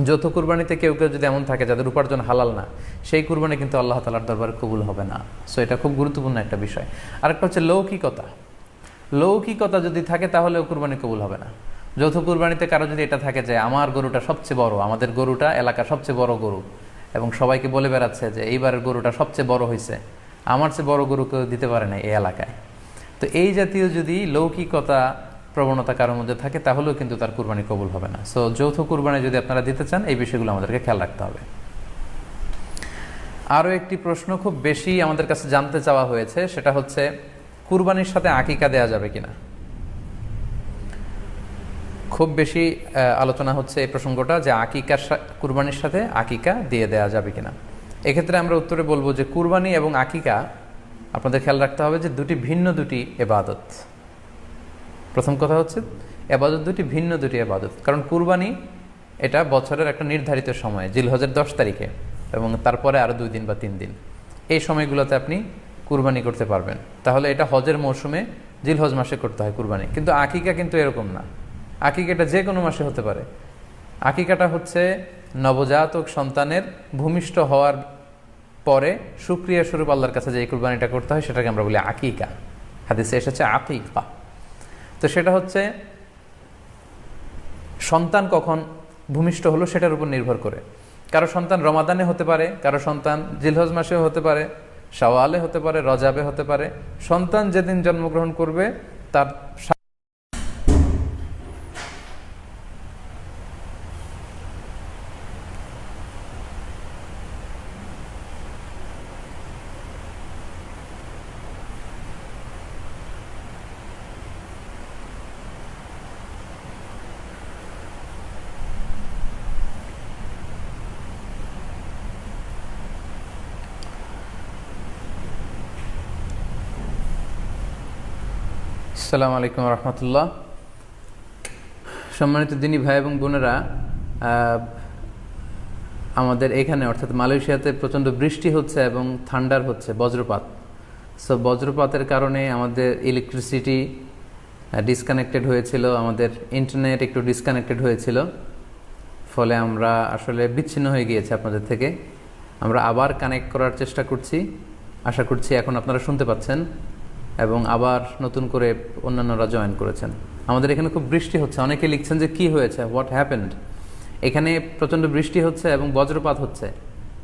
যৌথ কুরবানিতে কেউ কেউ যদি এমন থাকে যাদের উপার্জন হালাল না, সেই কুরবানি কিন্তু আল্লাহ তাআলার দরবারে কবুল হবে না। সো এটা খুব গুরুত্বপূর্ণ একটা বিষয়। আরেকটা হচ্ছে লৌকিকতা। লৌকিকতা যদি থাকে তাহলেও কুরবানি কবুল হবে না। যৌথ কুরবানিতে কারো যদি এটা থাকে যে আমার গরুটা সবচেয়ে বড়, আমাদের গরুটা এলাকার সবচেয়ে বড় গরু, এবং সবাইকে বলে বেড়াচ্ছে যে এইবারের গরুটা সবচেয়ে বড় হয়েছে, আমার চেয়ে বড় গরু কেউ দিতে পারে না এই এলাকায়। তো এই জাতীয় যদি লৌকিকতা প্রবণতা কারোর মধ্যে থাকে তাহলেও কিন্তু তার কুরবানি কবুল হবে না। সো যৌথ কুরবানি যদি আপনারা দিতে চান এই বিষয়গুলো আমাদেরকে খেয়াল রাখতে হবে। আরও একটি প্রশ্ন খুব বেশি আমাদের কাছে জানতে চাওয়া হয়েছে, সেটা হচ্ছে কুরবানির সাথে আকিকা দেয়া যাবে কিনা। খুব বেশি আলোচনা হচ্ছে এই প্রসঙ্গটা যে কুরবানির সাথে আকিকা দিয়ে দেয়া যাবে কিনা। এক্ষেত্রে আমরা উত্তরে বলবো যে কুরবানি এবং আকিকা আপনাদের খেয়াল রাখতে হবে যে দুটি ভিন্ন দুটি এবাদত। প্রথম কথা হচ্ছে এবাদত দুটি ভিন্ন দুটি এবাদত, কারণ কুরবানি এটা বছরের একটা নির্ধারিত সময়, জিলহজের 10 তারিখে, এবং তারপরে আরও 2 দিন বা 3 দিন, এই সময়গুলোতে আপনি কুরবানি করতে পারবেন। তাহলে এটা হজের মৌসুমে জিলহজ মাসে করতে হয় কুরবানি। কিন্তু আকিকা কিন্তু এরকম না, আকিকাটা যে কোনো মাসে হতে পারে। আকিকাটা হচ্ছে নবজাতক সন্তানের ভূমিষ্ঠ হওয়ার পরে শুকরিয়া স্বরূপ আল্লাহর কাছে যে কুরবানিটা করতে হয় সেটাকে আমরা বলি আকিকা। হাদিসে এসেছে আকিকা। তো সেটা হচ্ছে সন্তান কখন ভূমিষ্ঠ হলো সেটার উপর নির্ভর করে। কারো সন্তান রমাদানে হতে পারে, কারো সন্তান জিলহজ মাসেও হতে পারে, শাওয়ালে হতে পারে, রজাবে হতে পারে। সন্তান যেদিন জন্মগ্রহণ করবে তার আসসালামু আলাইকুম রহমতুল্লাহ। সম্মানিত দিনী ভাই এবং বোনেরা, আমাদের এখানে অর্থাৎ মালয়েশিয়াতে প্রচণ্ড বৃষ্টি হচ্ছে এবং থান্ডার হচ্ছে, বজ্রপাত। সো বজ্রপাতের কারণে আমাদের ইলেকট্রিসিটি ডিসকানেক্টেড হয়েছিল, আমাদের ইন্টারনেট একটু ডিসকানেক্টেড হয়েছিল, ফলে আমরা আসলে বিচ্ছিন্ন হয়ে গিয়েছি আপনাদের থেকে। আমরা আবার কানেক্ট করার চেষ্টা করছি, আশা করছি এখন আপনারা শুনতে পাচ্ছেন এবং আবার নতুন করে অন্যান্যরা জয়েন করেছেন। আমাদের এখানে খুব বৃষ্টি হচ্ছে, অনেকে লিখছেন যে কি হয়েছে, হোয়াট হ্যাপেন্ড। এখানে প্রচণ্ড বৃষ্টি হচ্ছে এবং বজ্রপাত হচ্ছে।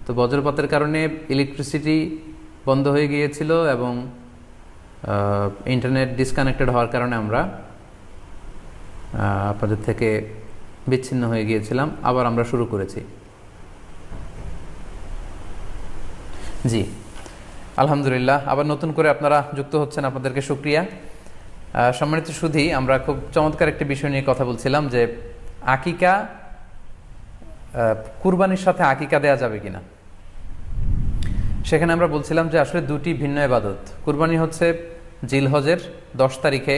তো বজ্রপাতের কারণে ইলেকট্রিসিটি বন্ধ হয়ে গিয়েছিল এবং ইন্টারনেট ডিসকানেক্টেড হওয়ার কারণে আমরা আপনাদের থেকে বিচ্ছিন্ন হয়ে গিয়েছিলাম। আবার আমরা শুরু করেছি। জি, আলহামদুলিল্লাহ, আবার নতুন করে আপনারা যুক্ত হচ্ছেন, আপনাদেরকে শুকরিয়া। সম্মানিত সুধী, আমরা খুব চমৎকার একটি বিষয় নিয়ে কথা বলছিলাম যে আকিকা, কুরবানির সাথে আকিকা দেয়া যাবে কিনা। সেখানে আমরা বলছিলাম যে আসলে দুটি ভিন্ন ইবাদত। কুরবানি হচ্ছে জিলহজের 10 তারিখে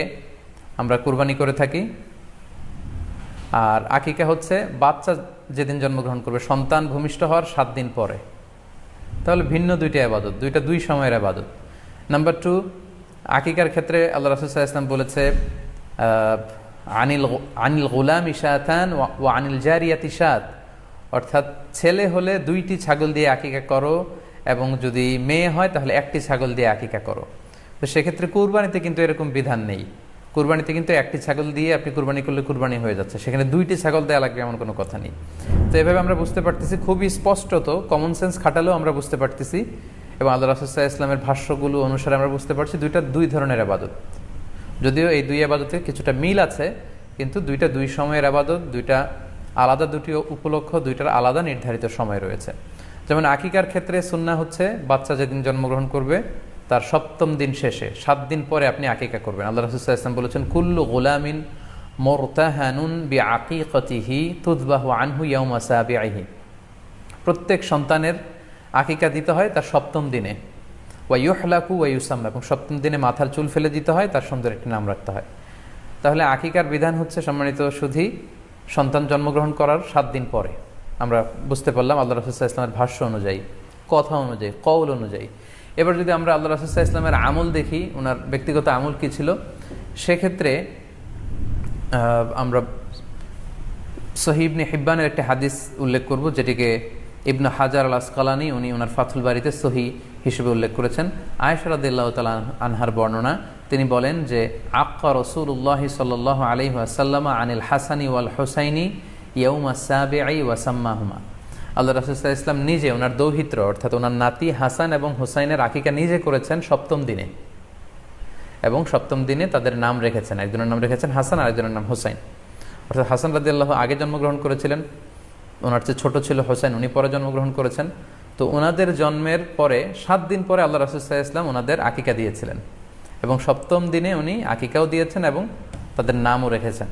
আমরা কুরবানি করে থাকি, আর আকিকা হচ্ছে বাচ্চা যেদিন জন্মগ্রহণ করবে, সন্তান ভূমিষ্ঠ হওয়ার 7 দিন পরে। তাহলে ভিন্ন দুইটা ইবাদত, দুই সময়ের ইবাদত। নাম্বার 2, আকিকার ক্ষেত্রে আল্লাহ রাসূল সাল্লাল্লাহু আলাইহি ওয়াসাল্লাম বলেছে আনিল গুলামি শাতান ওয়া আনিল জারিয়াতি শাত, অর্থাৎ ছেলে হলে 2টি ছাগল দিয়ে আকিকা করো, এবং যদি মেয়ে হয় তাহলে 1টি ছাগল দিয়ে আকিকা করো। তো সেক্ষেত্রে কুরবানিতে কিন্তু এরকম বিধান নেই। কুরবানিতে কিন্তু 1টি ছাগল দিয়ে আপনি কুরবানি করলে কুরবানি হয়ে যাচ্ছে, সেখানে 2টি ছাগল দেওয়া লাগবে এমন কোনো কথা নেই। তো এভাবে আমরা বুঝতে পারতেছি, খুবই স্পষ্টত কমন সেন্স খাটালেও আমরা বুঝতে পারতেছি, এবং আল্লাহ রাসূল সাল্লাল্লাহু আলাইহি ওয়াসাল্লামের ভাষ্যগুলো অনুসারে আমরা বুঝতে পারছি দুইটা 2 ধরনের ইবাদত। যদিও এই 2 ইবাদতে কিছুটা মিল আছে, কিন্তু দুইটা 2 সময়ের ইবাদত, দুইটা আলাদা, দুটি উপলক্ষ, দুইটার আলাদা নির্ধারিত সময় রয়েছে। যেমন আকিকার ক্ষেত্রে সুন্নাহ হচ্ছে বাচ্চা যেদিন জন্মগ্রহণ করবে তার 7ম দিন শেষে 7 দিন পরে আপনি আকিকা করবেন। আল্লাহ রাসূল সাল্লাল্লাহু আলাইহি ওয়াসাল্লাম বলেছেন, কুল্লু গুলামিন মুরতাহানুন বিআকিকাতিহি তুযবাহু আনহু ইয়াওমা সাবিহি। প্রত্যেক সন্তানের আকিকা দিতে হয় তার 7ম দিনে, ওয়া ইউহলাকু ওয়া ইউসাম্মা, এবং 7ম দিনে মাথার চুল ফেলে দিতে হয়, তার সুন্দর একটি নাম রাখতে হয়। তাহলে আকিকার বিধান হচ্ছে সম্মানিত সুধী সন্তান জন্মগ্রহণ করার 7 দিন পরে। আমরা বুঝতে পারলাম আল্লাহ রাসূল সাল্লাল্লাহু আলাইহি ওয়াসাল্লামের ভাষ্য অনুযায়ী, কথা অনুযায়ী, কওল অনুযায়ী। এবার যদি আমরা আল্লাহ রাসূল সাল্লাল্লাহু আলাইহি ওয়াসাল্লামের আমল দেখি, ওনার ব্যক্তিগত আমল কী ছিল, সেক্ষেত্রে আমরা সহিহ ইবনে হিব্বানের একটি হাদিস উল্লেখ করব, যেটিকে ইবনে হাজার আল আসকালানি উনি ওনার ফাথুল বারিতে সহি হিসেবে উল্লেখ করেছেন। আয়েশা রাদিয়াল্লাহু তাআলা আনহার বর্ণনা, তিনি বলেন যে আক্কা রাসূলুল্লাহ সাল্লাল্লাহু আলাইহি ওয়াসাল্লাম আনিল হাসানি ওয়াল হুসাইনি ইয়াউমা সাবিঈ ওয়া সাম্মাহুমা। আল্লাহ রাসূল সাল্লাল্লাহু আলাইহি ওয়াসাল্লাম নিজে ওনার দৌহিত্র অর্থাৎ ওনার নাতি হাসান এবং হুসাইনের আকিকা নিজে করেছেন সপ্তম দিনে, এবং সপ্তম দিনে তাদের নাম রেখেছেন। একজনের নাম রেখেছেন হাসান, আরেকজনের নাম হুসাইন। অর্থাৎ হাসান রাদিয়াল্লাহু আগে জন্মগ্রহণ করেছিলেন, ওনার চেয়ে ছোট ছিল হোসেন, উনি পরে জন্মগ্রহণ করেছেন। তো ওনাদের জন্মের পরে 7 দিন পরে আল্লাহ রাসূল সাল্লাল্লাহু আলাইহি ওয়াসাল্লাম ওনাদের আকিকা দিয়েছিলেন, এবং সপ্তম দিনে উনি আকিকাও দিয়েছেন এবং তাদের নামও রেখেছেন।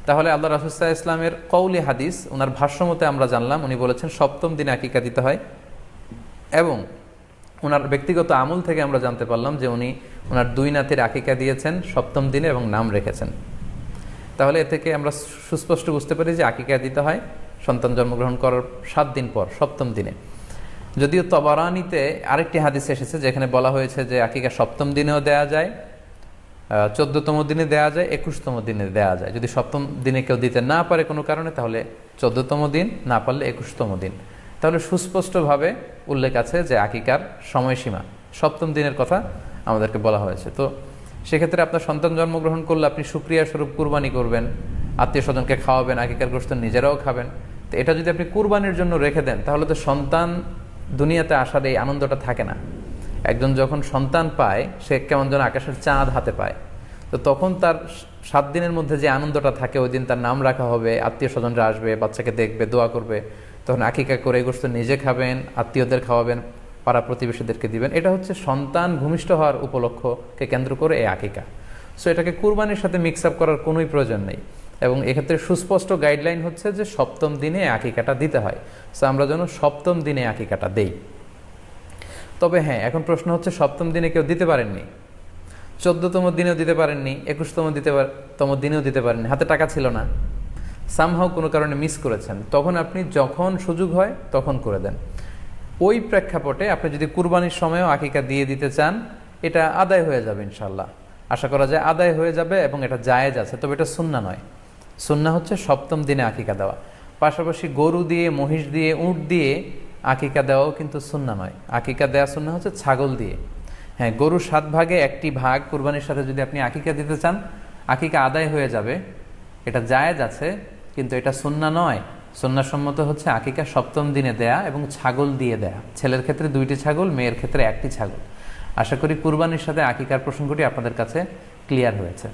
তাহলে আল্লাহ রাসূল সাল্লাল্লাহু আলাইহি ওয়াসাল্লামের কওলি হাদিস, ওনার ভাষ্যমতে আমরা জানলাম উনি বলেছেন সপ্তম দিনে আকিকা দিতে হয়, এবং ওনার ব্যক্তিগত আমল থেকে আমরা জানতে পারলাম যে উনি ওনার 2 নাতির আকিকা দিয়েছেন সপ্তম দিনে এবং নাম রেখেছেন। তাহলে এ থেকে আমরা সুস্পষ্ট বুঝতে পারি যে আকিকা দিতে হয় সন্তান জন্মগ্রহণ করার 7 দিন পর, সপ্তম দিনে। যদিও তবারানিতে আরেকটি হাদিস এসেছে যেখানে বলা হয়েছে যে আকিকা সপ্তম দিনেও দেয়া যায়, 14তম দিনে দেয়া যায়, 21তম দিনে দেয়া যায়। যদি সপ্তম দিনে কেউ দিতে না পারে কোনো কারণে, তাহলে 14তম দিন, না পারলে 21তম দিন। তাহলে সুস্পষ্টভাবে উল্লেখ আছে যে আকিকার সময়সীমা সপ্তম দিনের কথা আমাদেরকে বলা হয়েছে। তো সেক্ষেত্রে আপনার সন্তান জন্মগ্রহণ করলে আপনি শুকরিয়া স্বরূপ কুরবানি করবেন, আত্মীয় স্বজনকে খাওয়াবেন, আকিকার গোশত নিজেরাও খাবেন। তো এটা যদি আপনি কুরবানির জন্য রেখে দেন, তাহলে তো সন্তান দুনিয়াতে আসার এই আনন্দটা থাকে না। একজন যখন সন্তান পায়, সে কেমন যেন আকাশের চাঁদ হাতে পায়। তো তখন তার 7 দিনের মধ্যে যে আনন্দটা থাকে, ওই দিন তার নাম রাখা হবে, আত্মীয় স্বজনরা আসবে, বাচ্চাকে দেখবে, দোয়া করবে, তখন আকিকা করে গোশত নিজে খাবেন, আত্মীয়দের খাওয়াবেন, পাড়া প্রতিবেশীদেরকে দিবেন। এটা হচ্ছে সন্তান ভূমিষ্ঠ হওয়ার উপলক্ষকে কেন্দ্র করে এই আকিকা। সো এটাকে কুরবানির সাথে মিক্স আপ করার কোনোই প্রয়োজন নেই, এবং এক্ষেত্রে সুস্পষ্ট গাইডলাইন হচ্ছে যে সপ্তম দিনে আকিকাটা দিতে হয়। সো আমরা যেন সপ্তম দিনে আকিকাটা দেই। তবে হ্যাঁ, এখন প্রশ্ন হচ্ছে সপ্তম দিনে কেউ দিতে পারেননি, 14তম দিনেও দিতে পারেননি, 21তম দিনেও দিতে পারেননি, হাতে টাকা ছিল না, সামহাও কোনো কারণে মিস করেছেন, তখন আপনি যখন সুযোগ হয় তখন করে দেন। ওই প্রেক্ষাপটে আপনি যদি কুরবানির সময়ও আকিকা দিয়ে দিতে চান, এটা আদায় হয়ে যাবে ইনশাল্লাহ, আশা করা যায় আদায় হয়ে যাবে, এবং এটা জায়েজ আছে। তবে এটা সুন্নাহ নয়। সুন্নাহ হচ্ছে সপ্তম দিনে আকিকা দেওয়া। পাশাপাশি গরু দিয়ে, মহিষ দিয়ে, উট দিয়ে আকিকা দেওয়াও কিন্তু সুন্নাহ নয়। আকিকা দেওয়া সুন্নাহ হচ্ছে ছাগল দিয়ে। হ্যাঁ, গরু 7 ভাগে 1টি ভাগ কুরবানির সাথে যদি আপনি আকিকা দিতে চান, আকিকা আদায় হয়ে যাবে, এটা জায়েজ আছে, কিন্তু এটা সুন্নাহ নয়। সুন্নাহসম্মত হচ্ছে আকিকা সপ্তম দিনে দেয়া এবং ছাগল দিয়ে দেয়া। ছেলের ক্ষেত্রে 2টি ছাগল, মেয়ের ক্ষেত্রে 1টি ছাগল। আশা করি কুরবানির সাথে আকিকার প্রসঙ্গটি আপনাদের কাছে ক্লিয়ার হয়েছে।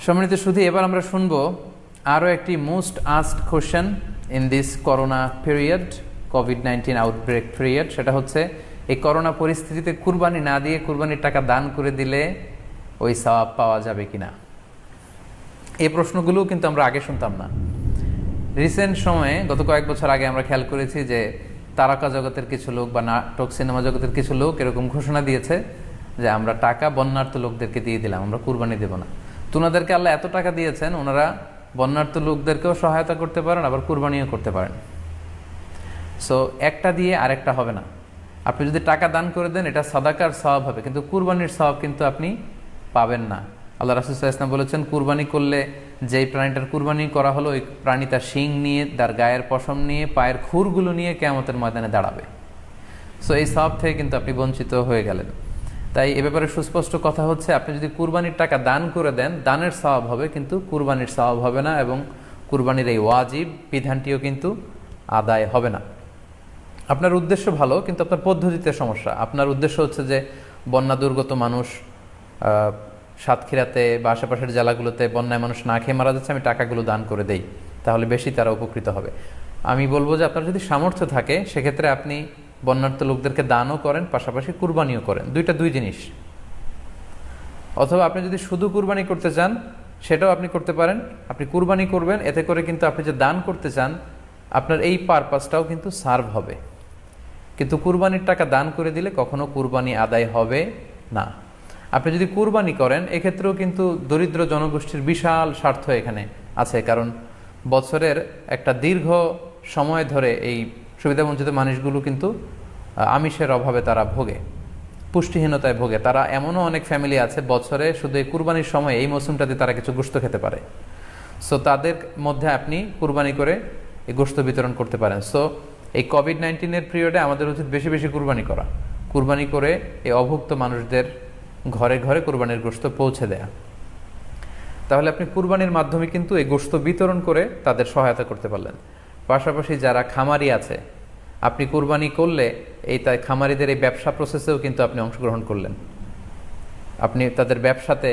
সম্মানিত শুধু এবার আমরা শুনবো আরও একটি most asked question in this corona period, COVID-19 outbreak period. সেটা হচ্ছে এই করোনা পরিস্থিতিতে কুরবানি না দিয়ে কুরবানির টাকা দান করে দিলে ওই সওয়াব পাওয়া যাবে কিনা। এই প্রশ্নগুলোও কিন্তু আমরা আগে শুনতাম না। রিসেন্ট সময়ে, গত কয়েক বছর আগে আমরা খেয়াল করেছি যে তারকা জগতের কিছু লোক বা নাটক সিনেমা জগতের কিছু লোক এরকম ঘোষণা দিয়েছে যে আমরা টাকা বন্যার্ত লোকদেরকে দিয়ে দিলাম, আমরা কুরবানি দেব না। তো ওনাদেরকে আল্লাহ এত টাকা দিয়েছেন, ওনারা বন্যার্ত লোকদেরকেও সহায়তা করতে পারেন, আবার কুরবানিও করতে পারেন। সো একটা দিয়ে আরেকটা হবে না। আপনি যদি টাকা দান করে দেন, এটা সাদাকার সওয়াব হবে, কিন্তু কুরবানির সওয়াব কিন্তু আপনি পাবেন না। আল্লাহ রাসূল সাল্লাল্লাহু আলাইহি ওয়াসাল্লাম বলেছেন, কুরবানি করলে যেই প্রাণীটার কুরবানি করা হলো, ওই প্রাণী তার শিং নিয়ে, তার গায়ের পশম নিয়ে, পায়ের খুরগুলো নিয়ে কিয়ামতের ময়দানে দাঁড়াবে। সো এই সওয়াব থেকে কিন্তু আপনি বঞ্চিত হয়ে গেলেন। তাই এ ব্যাপারে সুস্পষ্ট কথা হচ্ছে, আপনি যদি কুরবানির টাকা দান করে দেন, দানের সওয়াব হবে, কিন্তু কুরবানির সওয়াব হবে না, এবং কুরবানির এই ওয়াজিব বিধানটিও কিন্তু আদায় হবে না। আপনার উদ্দেশ্য ভালো, কিন্তু আপনার পদ্ধতিতে সমস্যা। আপনার উদ্দেশ্য হচ্ছে যে বন্যা দুর্গত মানুষ, সাতক্ষীরাতে বা আশেপাশের জেলাগুলোতে বন্যায় মানুষ না খেয়ে মারা যাচ্ছে, আমি টাকাগুলো দান করে দেই, তাহলে বেশি তারা উপকৃত হবে। আমি বলবো যে আপনার যদি সামর্থ্য থাকে, সেক্ষেত্রে আপনি বন্যার্ত লোকদেরকে দানও করেন, পাশাপাশি কুরবানিও করেন, দুই জিনিস। অথবা আপনি যদি শুধু কুরবানি করতে চান, সেটাও আপনি করতে পারেন। আপনি কুরবানি করবেন, এতে করে কিন্তু আপনি যে দান করতে চান, আপনার এই পারপাসটাও কিন্তু সার্ভ হবে। কিন্তু কুরবানির টাকা দান করে দিলে কখনো কুরবানি আদায় হবে না। আপনি যদি কুরবানি করেন, এক্ষেত্রেও কিন্তু দরিদ্র জনগোষ্ঠীর বিশাল স্বার্থ এখানে আছে, কারণ বছরের একটা দীর্ঘ সময় ধরে এই সুবিধাবঞ্চিত মানুষগুলো কিন্তু আমিষের অভাবে তারা ভোগে, পুষ্টিহীনতায় ভোগে। তারা এমনও অনেক ফ্যামিলি আছে, বছরে শুধু এই কুরবানির সময়, এই মৌসুমটাতে তারা কিছু গোশত খেতে পারে। সো তাদের মধ্যে আপনি কুরবানি করে এই গোশত বিতরণ করতে পারেন। সো এই কোভিড-19 পিরিয়ডে আমাদের উচিত বেশি বেশি কুরবানি করা, কুরবানি করে এই অভুক্ত মানুষদের ঘরে ঘরে কুরবানির গোশত পৌঁছে দেয়া। তাহলে আপনি কুরবানির মাধ্যমে কিন্তু এই গোশত বিতরণ করে তাদের সহায়তা করতে পারলেন। পাশাপাশি যারা খামারি আছে, আপনি কুরবানি করলে এই তাই খামারিদের এই ব্যবসা প্রসেসেও কিন্তু আপনি অংশগ্রহণ করলেন। আপনি তাদের ব্যবসাতে,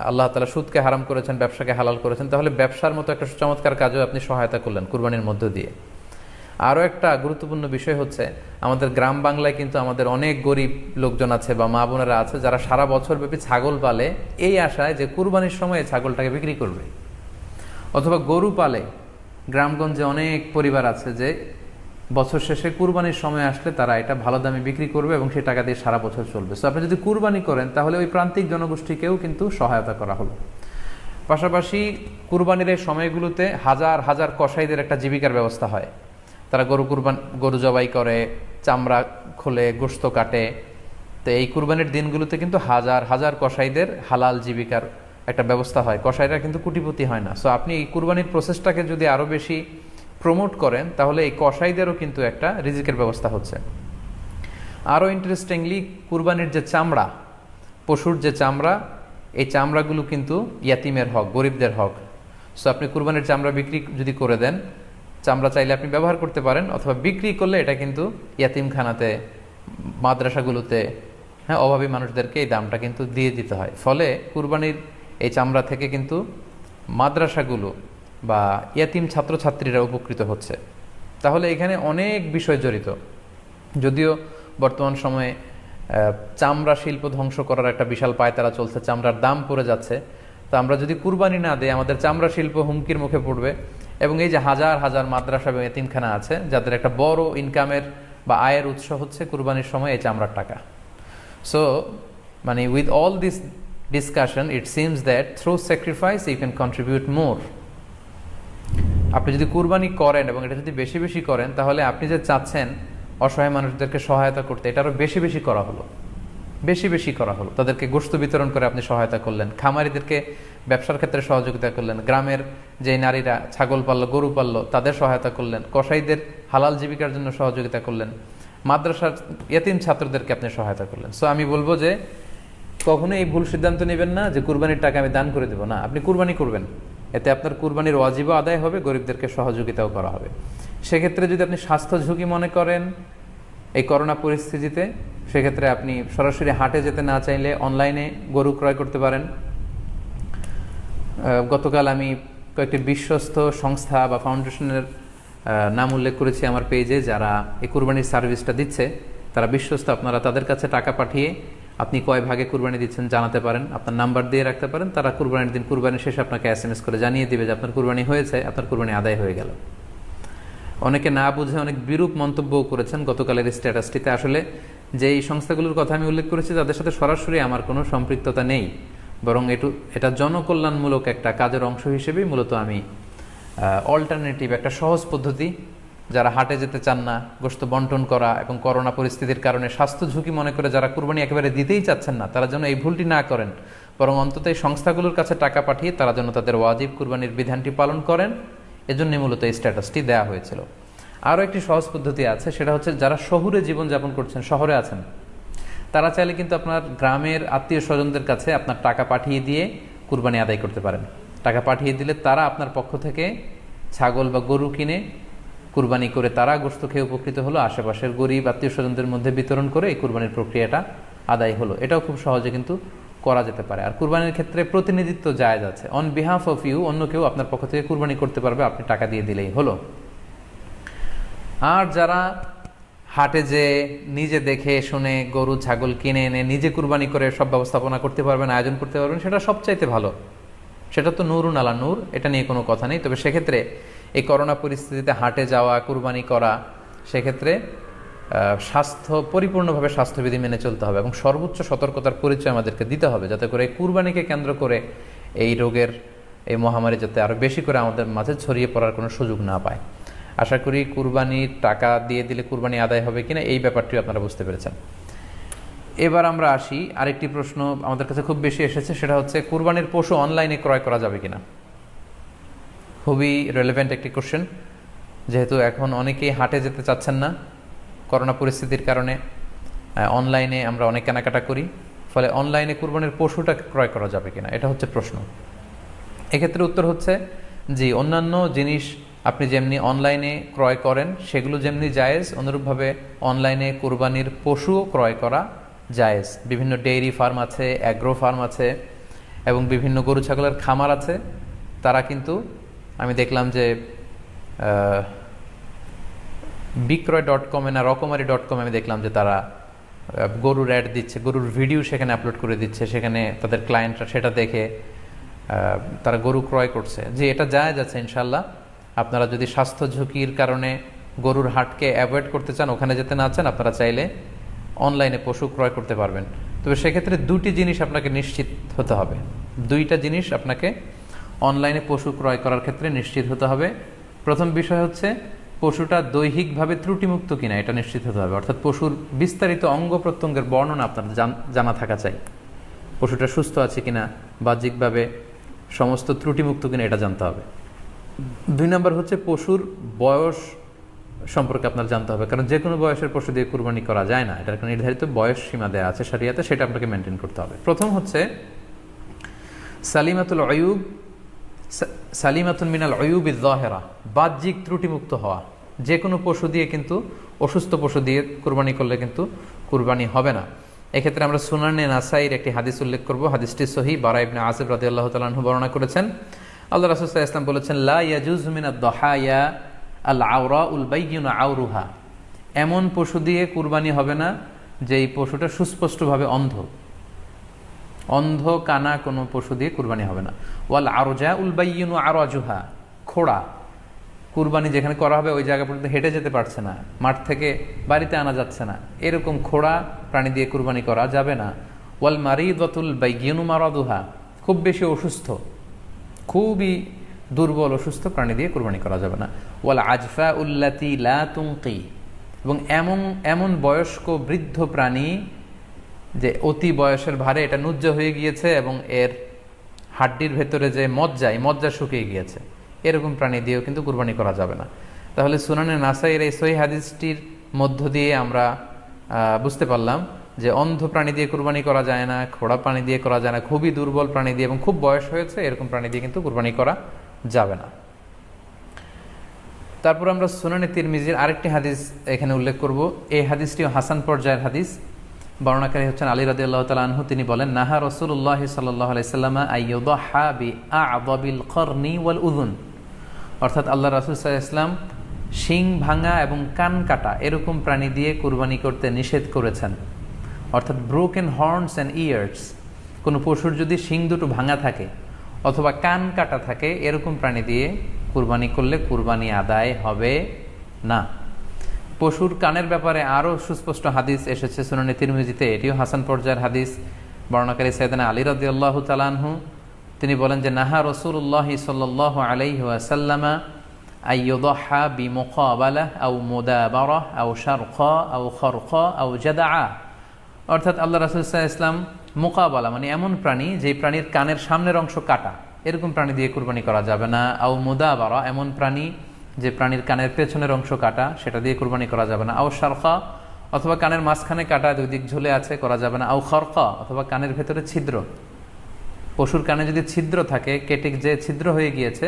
আল্লাহ তাআলা সুদকে হারাম করেছেন, ব্যবসাকে হালাল করেছেন, তাহলে ব্যবসার মতো একটা চমৎকার কাজেও আপনি সহায়তা করলেন কুরবানির মধ্য দিয়ে। আরও একটা গুরুত্বপূর্ণ বিষয় হচ্ছে, আমাদের গ্রাম বাংলায় কিন্তু আমাদের অনেক গরিব লোকজন আছে বা মা বোনেরা আছে যারা সারা বছর ব্যাপী ছাগল পালে এই আশায় যে কুরবানির সময় ছাগলটাকে বিক্রি করবে, অথবা গরু পালে। গ্রামগঞ্জে অনেক পরিবার আছে যে বছর শেষে কুরবানির সময় আসলে তারা এটা ভালো দামে বিক্রি করবে এবং সেই টাকা দিয়ে সারা বছর চলবে। সো আপনি যদি কুরবানি করেন তাহলে ওই প্রান্তিক জনগোষ্ঠীকেও কিন্তু সহায়তা করা হলো। পাশাপাশি কুরবানির এই সময়গুলোতে হাজার হাজার কসাইদের একটা জীবিকার ব্যবস্থা হয়। তারা গরু জবাই করে, চামড়া খোলে, গোশত কাটে। তো এই কুরবানির দিনগুলোতে কিন্তু হাজার হাজার কসাইদের হালাল জীবিকার একটা ব্যবস্থা হয়। কসাইরা কিন্তু কোটিপতি হয় না। সো আপনি এই কুরবানির প্রসেসটাকে যদি আরও বেশি প্রমোট করেন তাহলে এই কসাইদেরও কিন্তু একটা রিজিকের ব্যবস্থা হচ্ছে। আরও ইন্টারেস্টিংলি, কুরবানির যে চামড়া, পশুর যে চামড়া, এই চামড়াগুলো কিন্তু ইয়াতিমের হক, গরিবদের হক। সো আপনি কুরবানির চামড়া বিক্রি যদি করে দেন, চামড়া চাইলে আপনি ব্যবহার করতে পারেন, অথবা বিক্রি করলে এটা কিন্তু ইয়াতিমখানাতে, মাদ্রাসাগুলোতে, অভাবী মানুষদেরকে এই দামটা কিন্তু দিয়ে দিতে হয়। ফলে কুরবানির এই চামড়া থেকে কিন্তু মাদ্রাসাগুলো বা ইয়াতিম ছাত্রছাত্রীরা উপকৃত হচ্ছে। তাহলে এখানে অনেক বিষয় জড়িত। যদিও বর্তমান সময়ে চামড়া শিল্প ধ্বংস করার একটা বিশাল পায়তারা চলছে, চামড়ার দাম পড়ে যাচ্ছে। তো আমরা যদি কুরবানি না দিই আমাদের চামড়া শিল্প হুমকির মুখে পড়বে। এবং এই যে হাজার হাজার মাদ্রাসা এবং এতিমখানা আছে যাদের একটা বড় ইনকামের বা আয়ের উৎস হচ্ছে কুরবানির সময় এই চামড়ার টাকা। সো মানে with all this discussion it seems that through sacrifice you can contribute more. আপনি যদি কুরবানি করেন এবং এটা যদি বেশি বেশি করেন তাহলে আপনি যে চাচ্ছেন অসহায় মানুষদেরকে সহায়তা করতে, এটা আরও বেশি বেশি করা হলো, বেশি বেশি করা হলো। তাদেরকে গোশত বিতরণ করে আপনি সহায়তা করলেন, খামারিদেরকে ব্যবসার ক্ষেত্রে সহযোগিতা করলেন, গ্রামের যে নারীরা ছাগল পাললো, গরু পাললো তাদের সহায়তা করলেন, কসাইদের হালাল জীবিকার জন্য সহযোগিতা করলেন, মাদ্রাসার ইয়াতিম ছাত্রদেরকে আপনি সহায়তা করলেন। সো আমি বলবো যে কখনো এই ভুল সিদ্ধান্ত নেবেন না যে কুরবানির টাকা আমি দান করে দেবো। না, আপনি কুরবানি করবেন, এতে আপনার কুরবানির ওয়াজিবও আদায় হবে, গরিবদেরকে সহযোগিতাও করা হবে। সেক্ষেত্রে যদি আপনি স্বাস্থ্য ঝুঁকি মনে করেন এই করোনা পরিস্থিতিতে, সেক্ষেত্রে আপনি সরাসরি হাটে যেতে না চাইলে অনলাইনে গরু ক্রয় করতে পারেন। গতকাল আমি কয়েকটি বিশ্বস্ত সংস্থা বা ফাউন্ডেশনের নাম উল্লেখ করেছি আমার পেজে, যারা এই কুরবানির সার্ভিসটা দিচ্ছে। তারা বিশ্বস্ত, আপনারা তাদের কাছে টাকা পাঠিয়ে আপনি কয় ভাগে কুরবানি দিচ্ছেন জানাতে পারেন, আপনার নাম্বার দিয়ে রাখতে পারেন। তারা কুরবানির দিন, কুরবানির শেষে আপনাকে SMS করে জানিয়ে দিবে যে আপনার কুরবানি হয়েছে, আপনার কুরবানি আদায় হয়ে গেল। অনেকে না বুঝে অনেক বিরূপ মন্তব্যও করেছেন গতকালের স্ট্যাটাসটিতে। আসলে যেই সংস্থাগুলোর কথা আমি উল্লেখ করেছি তাদের সাথে সরাসরি আমার কোনো সম্পৃক্ততা নেই, বরং এটা জনকল্যাণমূলক একটা কাজের অংশ হিসেবেই মূলত আমি অল্টারনেটিভ একটা সহজ পদ্ধতি, যারা হাটে যেতে চান না, গোশত বন্টন করা এবং করোনা পরিস্থিতির কারণে স্বাস্থ্য ঝুঁকি মনে করে যারা কুরবানি একেবারে দিতেই চাচ্ছেন না, তারা যেন এই ভুলটি না করেন, বরং অন্তত এই সংস্থাগুলোর কাছে টাকা পাঠিয়ে তারা যেন তাদের ওয়াজিব কুরবানির বিধানটি পালন করেন, এজন্যই মূলত এই স্ট্যাটাসটি দেওয়া হয়েছিল। আরও একটি সহজ পদ্ধতি আছে, সেটা হচ্ছে যারা শহুরে জীবনযাপন করছেন, শহরে আছেন, তারা চাইলে কিন্তু আপনার গ্রামের আত্মীয় স্বজনদের কাছে আপনার টাকা পাঠিয়ে দিয়ে কুরবানি আদায় করতে পারেন। টাকা পাঠিয়ে দিলে তারা আপনার পক্ষ থেকে ছাগল বা গরু কিনে কুরবানি করে তারা গোশত খেয়ে উপকৃত হলো, আশেপাশের গরিব আত্মীয় স্বজনদের মধ্যে বিতরণ করে এই কুরবানির প্রক্রিয়াটা আদায় হলো। এটাও খুব সহজে কিন্তু করা যেতে পারে। আর কুরবানির ক্ষেত্রে প্রতিনিধিত্ব জায়েজ আছে, অন বিহাফ অফ ইউ অন্য কেউ আপনার পক্ষ থেকে কুরবানি করতে পারবে, আপনি টাকা দিয়ে দিলেই হলো। আর যারা হাটে যে নিজে দেখে শুনে গরু ছাগল কিনে এনে নিজে কুরবানি করে সব ব্যবস্থাপনা করতে পারবেন, আয়োজন করতে পারবেন, সেটা সবচাইতে ভালো। সেটা তো নূরুন আলা নূর, এটা নিয়ে কোনো কথা নেই। তবে সেক্ষেত্রে এই করোনা পরিস্থিতিতে হাটে যাওয়া, কুরবানি করা, সেক্ষেত্রে পরিপূর্ণভাবে স্বাস্থ্যবিধি মেনে চলতে হবে এবং সর্বোচ্চ সতর্কতার পরিচয় আমাদেরকে দিতে হবে, যাতে করে এই কুরবানিকে কেন্দ্র করে এই রোগের এই মহামারী যাতে আরও বেশি করে আমাদের মাঝে ছড়িয়ে পড়ার কোনো সুযোগ না পায়। আশা করি কুরবানির টাকা দিয়ে দিলে কুরবানি আদায় হবে কিনা এই ব্যাপারটিও আপনারা বুঝতে পেরেছেন। এবার আমরা আসি, আরেকটি প্রশ্ন আমাদের কাছে খুব বেশি এসেছে, সেটা হচ্ছে কুরবানির পশু অনলাইনে ক্রয় করা যাবে কিনা। খুবই রেলেভেন্ট একটি কোশ্চেন, যেহেতু এখন অনেকেই হাটে যেতে চাচ্ছেন না করোনা পরিস্থিতির কারণে। অনলাইনে আমরা অনেক কেনাকাটা করি, ফলে অনলাইনে কুরবানির পশুটা ক্রয় করা যাবে কিনা, এটা হচ্ছে প্রশ্ন। এক্ষেত্রে উত্তর হচ্ছে জি, অন্যান্য জিনিস আপনি যেমনি অনলাইনে ক্রয় করেন সেগুলো যেমনি জায়েজ, অনুরূপভাবে অনলাইনে কুরবানির পশুও ক্রয় করা জায়েজ। বিভিন্ন ডেইরি ফার্ম আছে, অ্যাগ্রো ফার্ম আছে এবং বিভিন্ন গরু ছাগলের খামার আছে। তারা কিন্তু আমি দেখলাম যে বিক্রয়.com-এ না রকমারি.com-এ আমি দেখলাম যে তারা গরুর অ্যাড দিচ্ছে, গরুর ভিডিও সেখানে আপলোড করে দিচ্ছে, সেখানে তাদের ক্লায়েন্টরা সেটা দেখে তারা গরু ক্রয় করছে। যে এটা জায়েজ আছে ইনশাল্লাহ। আপনারা যদি স্বাস্থ্য ঝুঁকির কারণে গরুর হাটকে অ্যাভয়েড করতে চান, ওখানে যেতে না চান, আপনারা চাইলে অনলাইনে পশু ক্রয় করতে পারবেন। তবে সেক্ষেত্রে দুটি জিনিস আপনাকে নিশ্চিত হতে হবে, দুইটা জিনিস আপনাকে অনলাইনে পশু ক্রয় করার ক্ষেত্রে নিশ্চিত হতে হবে। প্রথম বিষয় হচ্ছে পশুটা দৈহিকভাবে ত্রুটিমুক্ত কিনা, এটা নিশ্চিত হতে হবে। অর্থাৎ পশুর বিস্তারিত অঙ্গ প্রত্যঙ্গের বর্ণনা আপনার জানা থাকা চাই। পশুটা সুস্থ আছে কিনা, বাহ্যিকভাবে সমস্ত ত্রুটিমুক্ত কিনা, এটা জানতে হবে। 2 নম্বর হচ্ছে পশুর বয়স সম্পর্কে আপনার জানতে হবে, কারণ যে কোনো বয়সের পশু দিয়ে কুরবানি করা যায় না, এটার একটা নির্ধারিত বয়স সীমা দেওয়া আছে শরিয়াতে, সেটা আপনাকে মেনটেন করতে হবে। প্রথম হচ্ছে সালিমাতুন মিনাল উয়ুবিজ যাহিরা, বাহ্যিক ত্রুটিমুক্ত হওয়া। যে কোনো পশু দিয়ে কিন্তু, অসুস্থ পশু দিয়ে কুরবানি করলে কিন্তু কুরবানি হবে না। এক্ষেত্রে আমরা সুনানে নাসাইর একটি হাদিস উল্লেখ করব। হাদিসটি সহিহ, বারা ইবনে আযিব রাদিয়াল্লাহু তাআলা আনহু বর্ণনা করেছেন। আল্লাহ রাসূল সাল্লাল্লাহু আলাইহি ওয়াসাল্লাম বলেছেন, লা ইয়াজুজু মিনাদ দাহায়া আল আওরাউল বাইয়িনু আওরুহা, এমন পশু দিয়ে কুরবানি হবে না যেই পশুটা সুস্পষ্টভাবে অন্ধ কানা কোনো পশু দিয়ে কুরবানি হবে না। ওয়াল আরজাউল বাইয়িনু আরাজুহা, খোড়া, কুরবানি যেখানে করা হবে ওই জায়গা পর্যন্ত হেঁটে যেতে পারছে না, মাঠ থেকে বাড়িতে আনা যাচ্ছে না, এরকম খোড়া প্রাণী দিয়ে কুরবানি করা যাবে না। ওয়াল মারিদাতুল বাইয়িনু মারাদুহা, খুব বেশি অসুস্থ, খুবই দুর্বল অসুস্থ প্রাণী দিয়ে কুরবানি করা যাবে না। ওয়াল আজফা উল্লাতি লা তুনকি, এবং এমন বয়স্ক বৃদ্ধ প্রাণী যে অতি বয়সের ভারে এটা নুজ্জ হয়ে গিয়েছে এবং এর হাড্ডির ভেতরে যে মজ্জা শুকিয়ে গিয়েছে, এরকম প্রাণী দিয়েও কিন্তু কুরবানি করা যাবে না। তাহলে সুনানে নাসাইয়ের এই সহিহ হাদিসটির মধ্য দিয়ে আমরা বুঝতে পারলাম যে অন্ধ প্রাণী দিয়ে কুরবানি করা যায় না, খোড়া প্রাণী দিয়ে করা যায় না, খুবই দুর্বল প্রাণী দিয়ে এবং খুব বয়স হয়েছে এরকম প্রাণী দিয়ে কিন্তু কুরবানি করা যাবে না। তারপর আমরা সুনানে তিরমিজির আরেকটি হাদিস এখানে উল্লেখ করব। এই হাদিসটিও হাসান পর্যায়ের হাদিস। বর্ণনাকারী হচ্ছেন আলী রাদিয়াল্লাহু তাআলা আনহু। তিনি বলেন, নাহা রাসূলুল্লাহ সাল্লাল্লাহু আলাইহি ওয়াসাল্লাম আইয়ুদহা বিআ'যাবিল করনি ওয়াল উযুন, অর্থাৎ আল্লাহ রাসূল সাল্লাল্লাহু আলাইহি ওয়াসাল্লাম শিং ভাঙা এবং কান কাটা এরকম প্রাণী দিয়ে কুরবানি করতে নিষেধ করেছেন। অর্থাৎ ব্রোকেন হর্নস অ্যান্ড ইয়ার্স, কোনো পশুর যদি শিং দুটো ভাঙা থাকে অথবা কান কাটা থাকে, এরকম প্রাণী দিয়ে কুরবানি করলে কুরবানি আদায় হবে না। পশুর কানের ব্যাপারে আরও সুস্পষ্ট হাদিস এসেছে সুনানে তিরমিজিতে, এটিও হাসান পর্যায়ের হাদিস। বর্ণনাকারী সাইয়েদনা আলী রাদিয়াল্লাহু তাআলা আনহু, তিনি বলেন যে নাহা রাসূলুল্লাহ সাল্লাল্লাহু আলাইহি ওয়াসাল্লাম আইয়ুদহা বিমুকাবালাহ আও মুদাবারাহ আও শারকা আও খারকা আও জাদআ, অর্থাৎ আল্লাহ রাসূল সাল্লাল্লাহু আলাইহি ওয়াসাল্লাম মুকাবালা মানে এমন প্রাণী যেই প্রাণীর কানের সামনের অংশ কাটা, এরকম প্রাণী দিয়ে কুরবানি করা যাবে না। আও মুদাবারা, এমন প্রাণী যে প্রাণীর কানের পেছনের অংশ কাটা, সেটা দিয়ে কুরবানি করা যাবে না। আও শারকা, অথবা কানের মাঝখানে কাটা, দুই দিক ঝুলে আছে, করা যাবে না। আও খারকা, অথবা কানের ভেতরে ছিদ্র, পশুর কানে যদি ছিদ্র থাকে, কেটে যে ছিদ্র হয়ে গিয়েছে,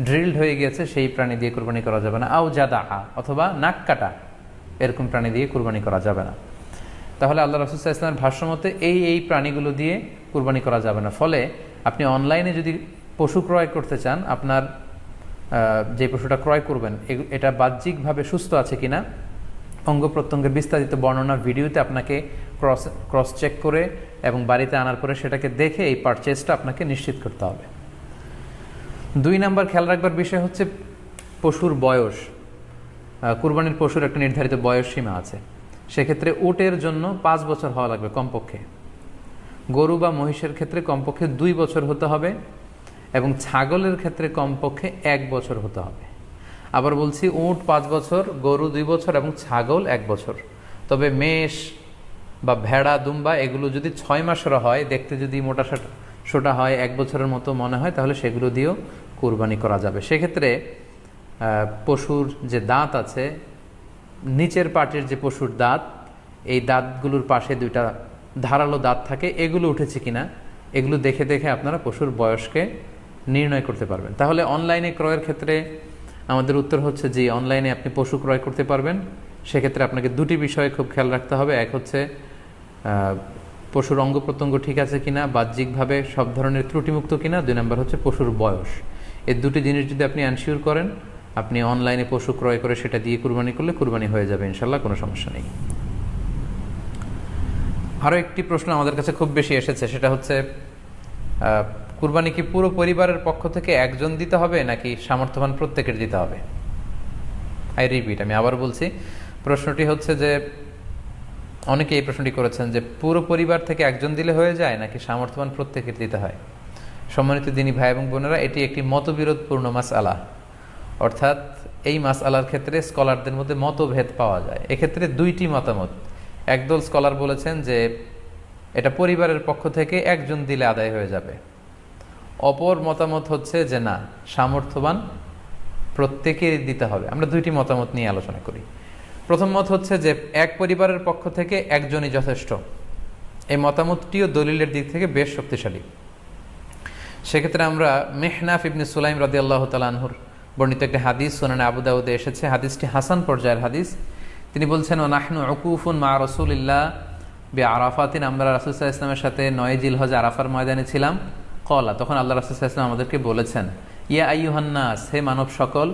ড্রিলড হয়ে গিয়েছে, সেই প্রাণী দিয়ে কুরবানি করা যাবে না। আও জাদা, অথবা নাক কাটা, এরকম প্রাণী দিয়ে কুরবানি করা যাবে না। তাহলে আল্লাহ রাসূল সাল্লাল্লাহু আলাইহি ওয়াসাল্লামের ভাষ্যমতে এই প্রাণীগুলো দিয়ে কুরবানি করা যাবে না। ফলে আপনি অনলাইনে যদি পশু ক্রয় করতে চান, আপনার যে পশুটা ক্রয় করবেন এটা বাহ্যিকভাবে সুস্থ আছে কিনা, অঙ্গ প্রত্যঙ্গের বিস্তারিত বর্ণনা ভিডিওতে আপনাকে ক্রস চেক করে এবং বাড়িতে আনার পরে সেটাকে দেখে এই পারচেজটা আপনাকে নিশ্চিত করতে হবে। 2 নম্বর খেয়াল রাখবার বিষয় হচ্ছে পশুর বয়স। কুরবানির পশুর একটা নির্ধারিত বয়স সীমা আছে। সেক্ষেত্রে উটের জন্য 5 বছর হওয়া লাগবে কমপক্ষে, গরু বা মহিষের ক্ষেত্রে কমপক্ষে 2 বছর হতে হবে এবং ছাগলের ক্ষেত্রে কমপক্ষে 1 বছর হতে হবে। আবার বলছি, উট 5 বছর, গরু 2 বছর এবং ছাগল 1 বছর। তবে মেষ বা ভেড়া, দুম্বা এগুলো যদি 6 মাসের হয়, দেখতে যদি মোটা সোটা হয়, 1 বছরের মতো মনে হয়, তাহলে সেগুলো দিয়েও কুরবানি করা যাবে। সেক্ষেত্রে পশুর যে দাঁত আছে, নিচের পাটের যে পশুর দাঁত, এই দাঁতগুলোর পাশে দুইটা ধারালো দাঁত থাকে, এগুলো উঠেছে কিনা এগুলো দেখে দেখে আপনারা পশুর বয়সকে নির্ণয় করতে পারবেন। তাহলে অনলাইনে ক্রয়ের ক্ষেত্রে আমাদের উত্তর হচ্ছে যে অনলাইনে আপনি পশু ক্রয় করতে পারবেন। সেক্ষেত্রে আপনাকে দুটি বিষয়ে খুব খেয়াল রাখতে হবে। এক হচ্ছে পশুর অঙ্গ প্রত্যঙ্গ ঠিক আছে কিনা, বাহ্যিকভাবে সব ধরনের ত্রুটিমুক্ত কিনা। 2 নম্বর হচ্ছে পশুর বয়স। এই দুটি জিনিস যদি আপনি এনশিওর করেন, আপনি অনলাইনে পশু ক্রয় করে সেটা দিয়ে কুরবানি করলে কুরবানি হয়ে যাবে ইনশাল্লাহ, কোনো সমস্যা নেই। আরও একটি প্রশ্ন আমাদের কাছে খুব বেশি এসেছে, সেটা হচ্ছে কুরবানি কি পুরো পরিবারের পক্ষ থেকে একজন দিতে হবে নাকি সামর্থ্যবান প্রত্যেকের দিতে হবে? আমি আবার বলছি, প্রশ্নটি হচ্ছে যে অনেকে এই প্রশ্নটি করেছেন যে পুরো পরিবার থেকে একজন দিলে হয়ে যায় নাকি সামর্থ্যবান প্রত্যেকের দিতে হয়। সম্মানিত দিনী ভাই এবং বোনেরা, এটি একটি মতবিরোধপূর্ণ মাসআলা, অর্থাৎ এই মাসআলার ক্ষেত্রে স্কলারদের মধ্যে মতভেদ পাওয়া যায়। এক্ষেত্রে দুইটি মতামত। একদল স্কলার বলেছেন যে এটা পরিবারের পক্ষ থেকে একজন দিলে আদায় হয়ে যাবে। অপর মতামত হচ্ছে যে না, সামর্থ্যবান প্রত্যেকেরই দিতে হবে। আমরা দুইটি মতামত নিয়ে আলোচনা করি। প্রথম মত হচ্ছে যে এক পরিবারের পক্ষ থেকে একজনই যথেষ্ট। এই মতামতটিও দলিলের দিক থেকে বেশ শক্তিশালী। সেক্ষেত্রে আমরা মেহনাফ ইবনে সুলাইম রাদিয়াল্লাহু তাআলা আনহুর বর্ণিত একটি হাদিস সুনানে আবু দাউদে এসেছে। হাদিসটি হাসান পর্যায়ের হাদিস। তিনি বলছেন, ও নাহনু উকুফুন মা রাসূলিল্লাহ বিআরাফাতিন, আমরা রাসূল সাল্লাল্লাহু আলাইহি ওয়াসাল্লামের সাথে 9 জিলহজ আরাফার ময়দানে ছিলাম। ক্বালা, তখন আল্লাহ রাসূল সাল্লাল্লাহু আলাইহি ওয়াসাল্লাম আমাদেরকে বলেছেন, ইয়া আইয়ুহান নাস, হে মানব সকল,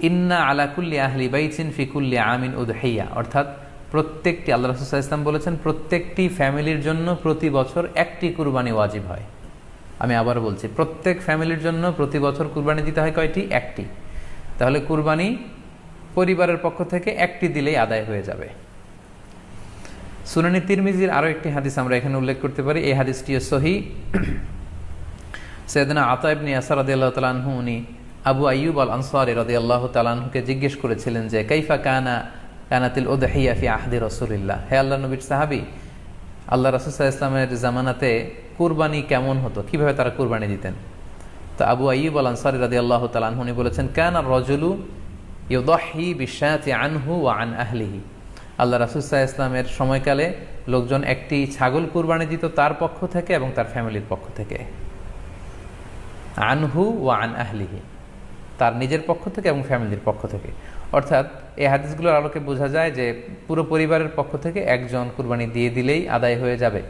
ইন্না আলা কুল্লি আহলি বাইতিন ফি কুল্লি আমিন উদহিয়া, অর্থাৎ প্রত্যেকটি, আল্লাহ রাসূল সাল্লাল্লাহু আলাইহি ওয়াসাল্লাম বলেছেন প্রত্যেকটি ফ্যামিলির জন্য প্রতি বছর একটি কুরবানি ওয়াজিব হয়। আমি আবার বলছি, প্রত্যেক ফ্যামিলির জন্য প্রতি বছর কুরবানি দিতে হয় কয়টি? একটি। তাহলে কুরবানি পরিবারের পক্ষ থেকে একটি দিলেই আদায় হয়ে যাবে। সুনানি তিরমিজির আরও একটি হাদিস আমরা এখানে উল্লেখ করতে পারি। এই হাদিসটিও সহিহ। সাইয়েদনা আতা ইবনে ইয়াসার রাদিয়াল্লাহু তাআলা আনহু, উনি আবু আইয়ুব আল আনসারী রাদিয়াল্লাহু তাআলা আনহুকে জিজ্ঞেস করেছিলেন যে কাইফা কানাতিল উদহিয়া ফি আহদি রাসূলিল্লাহ, হে আল্লাহর নবীর সাহাবী, আল্লাহ রাসূল সাল্লাল্লাহু আলাইহি ওয়াসাল্লামের জামানাতে কুরবানি কেমন হতো, কিভাবে তারা কুরবানি দিতেন? তো আবু আইয়ুব আল আনসারী রাদিয়াল্লাহু তাআলা আনহু উনি বলেছেন, কানা রাজুলু ইউদাহি বিশাতি আনহু ওয়া আন আহলিহি, আল্লাহ রাসূল সাল্লাল্লাহু আলাইহি ওয়াসাল্লামের সময়কালে লোকজন একটি ছাগল কুরবানি দিত তার পক্ষ থেকে এবং তার ফ্যামিলির পক্ষ থেকে। আনহু ওয়া আন আহলিহি, তার নিজের পক্ষ থেকে এবং ফ্যামিলির পক্ষ থেকে। অর্থাৎ এই হাদিসগুলোর আলোকে বোঝা যায় যে পুরো পরিবারের পক্ষ থেকে একজন কুরবানি দিয়ে দিলেই আদায় হয়ে যাবে।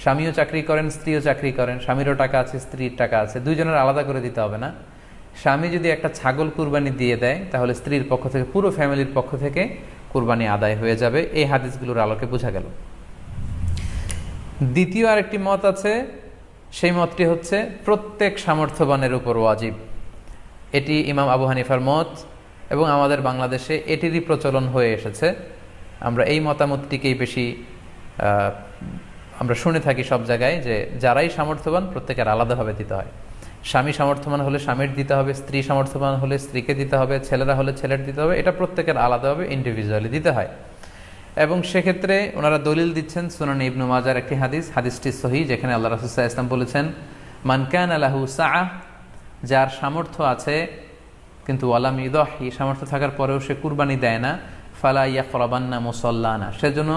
স্বামীও চাকরি করেন, স্ত্রীও চাকরি করেন, স্বামীরও টাকা আছে, স্ত্রীর টাকা আছে, দুইজনের আলাদা করে দিতে হবে না। স্বামী যদি একটা ছাগল কুরবানি দিয়ে দেয় তাহলে স্ত্রীর পক্ষ থেকে, পুরো ফ্যামিলির পক্ষ থেকে কুরবানি আদায় হয়ে যাবে। এই হাদিসগুলোর আলোকে বোঝা গেল। দ্বিতীয় আরেকটি মত আছে, সেই মতটি হচ্ছে প্রত্যেক সামর্থ্যবানের উপর ওয়াজিব। এটি ইমাম আবু হানিফার মত এবং আমাদের বাংলাদেশে এটিরই প্রচলন হয়ে এসেছে। আমরা এই মতামতটিকেই বেশি আমরা শুনে থাকি সব জায়গায়, যে যারাই সামর্থ্যবান প্রত্যেকের আলাদাভাবে দিতে হয়। স্বামী সামর্থ্যবান হলে স্বামীর দিতে হবে, স্ত্রী সামর্থ্যবান হলে স্ত্রীকে দিতে হবে, ছেলেরা হলে ছেলের দিতে হবে। এটা প্রত্যেকের আলাদাভাবে ইন্ডিভিজুয়ালি দিতে হয়। এবং সেক্ষেত্রে ওনারা দলিল দিচ্ছেন সুনান ইবনু মাজার একটি হাদিস, হাদিসটি সহিহ, যেখানে আল্লাহ রাসূল সাল্লাল্লাহু আলাইহি ওয়াসাল্লাম বলেছেন, মান কানা লাহু সাআহ, যার সামর্থ্য আছে কিন্তু ওয়ালাম ইউদাহি, সামর্থ্য থাকার পরেও সে কুরবানি দেয় না, ফালা ইয়াকরাবান্না মুসাল্লানা, সেজন্য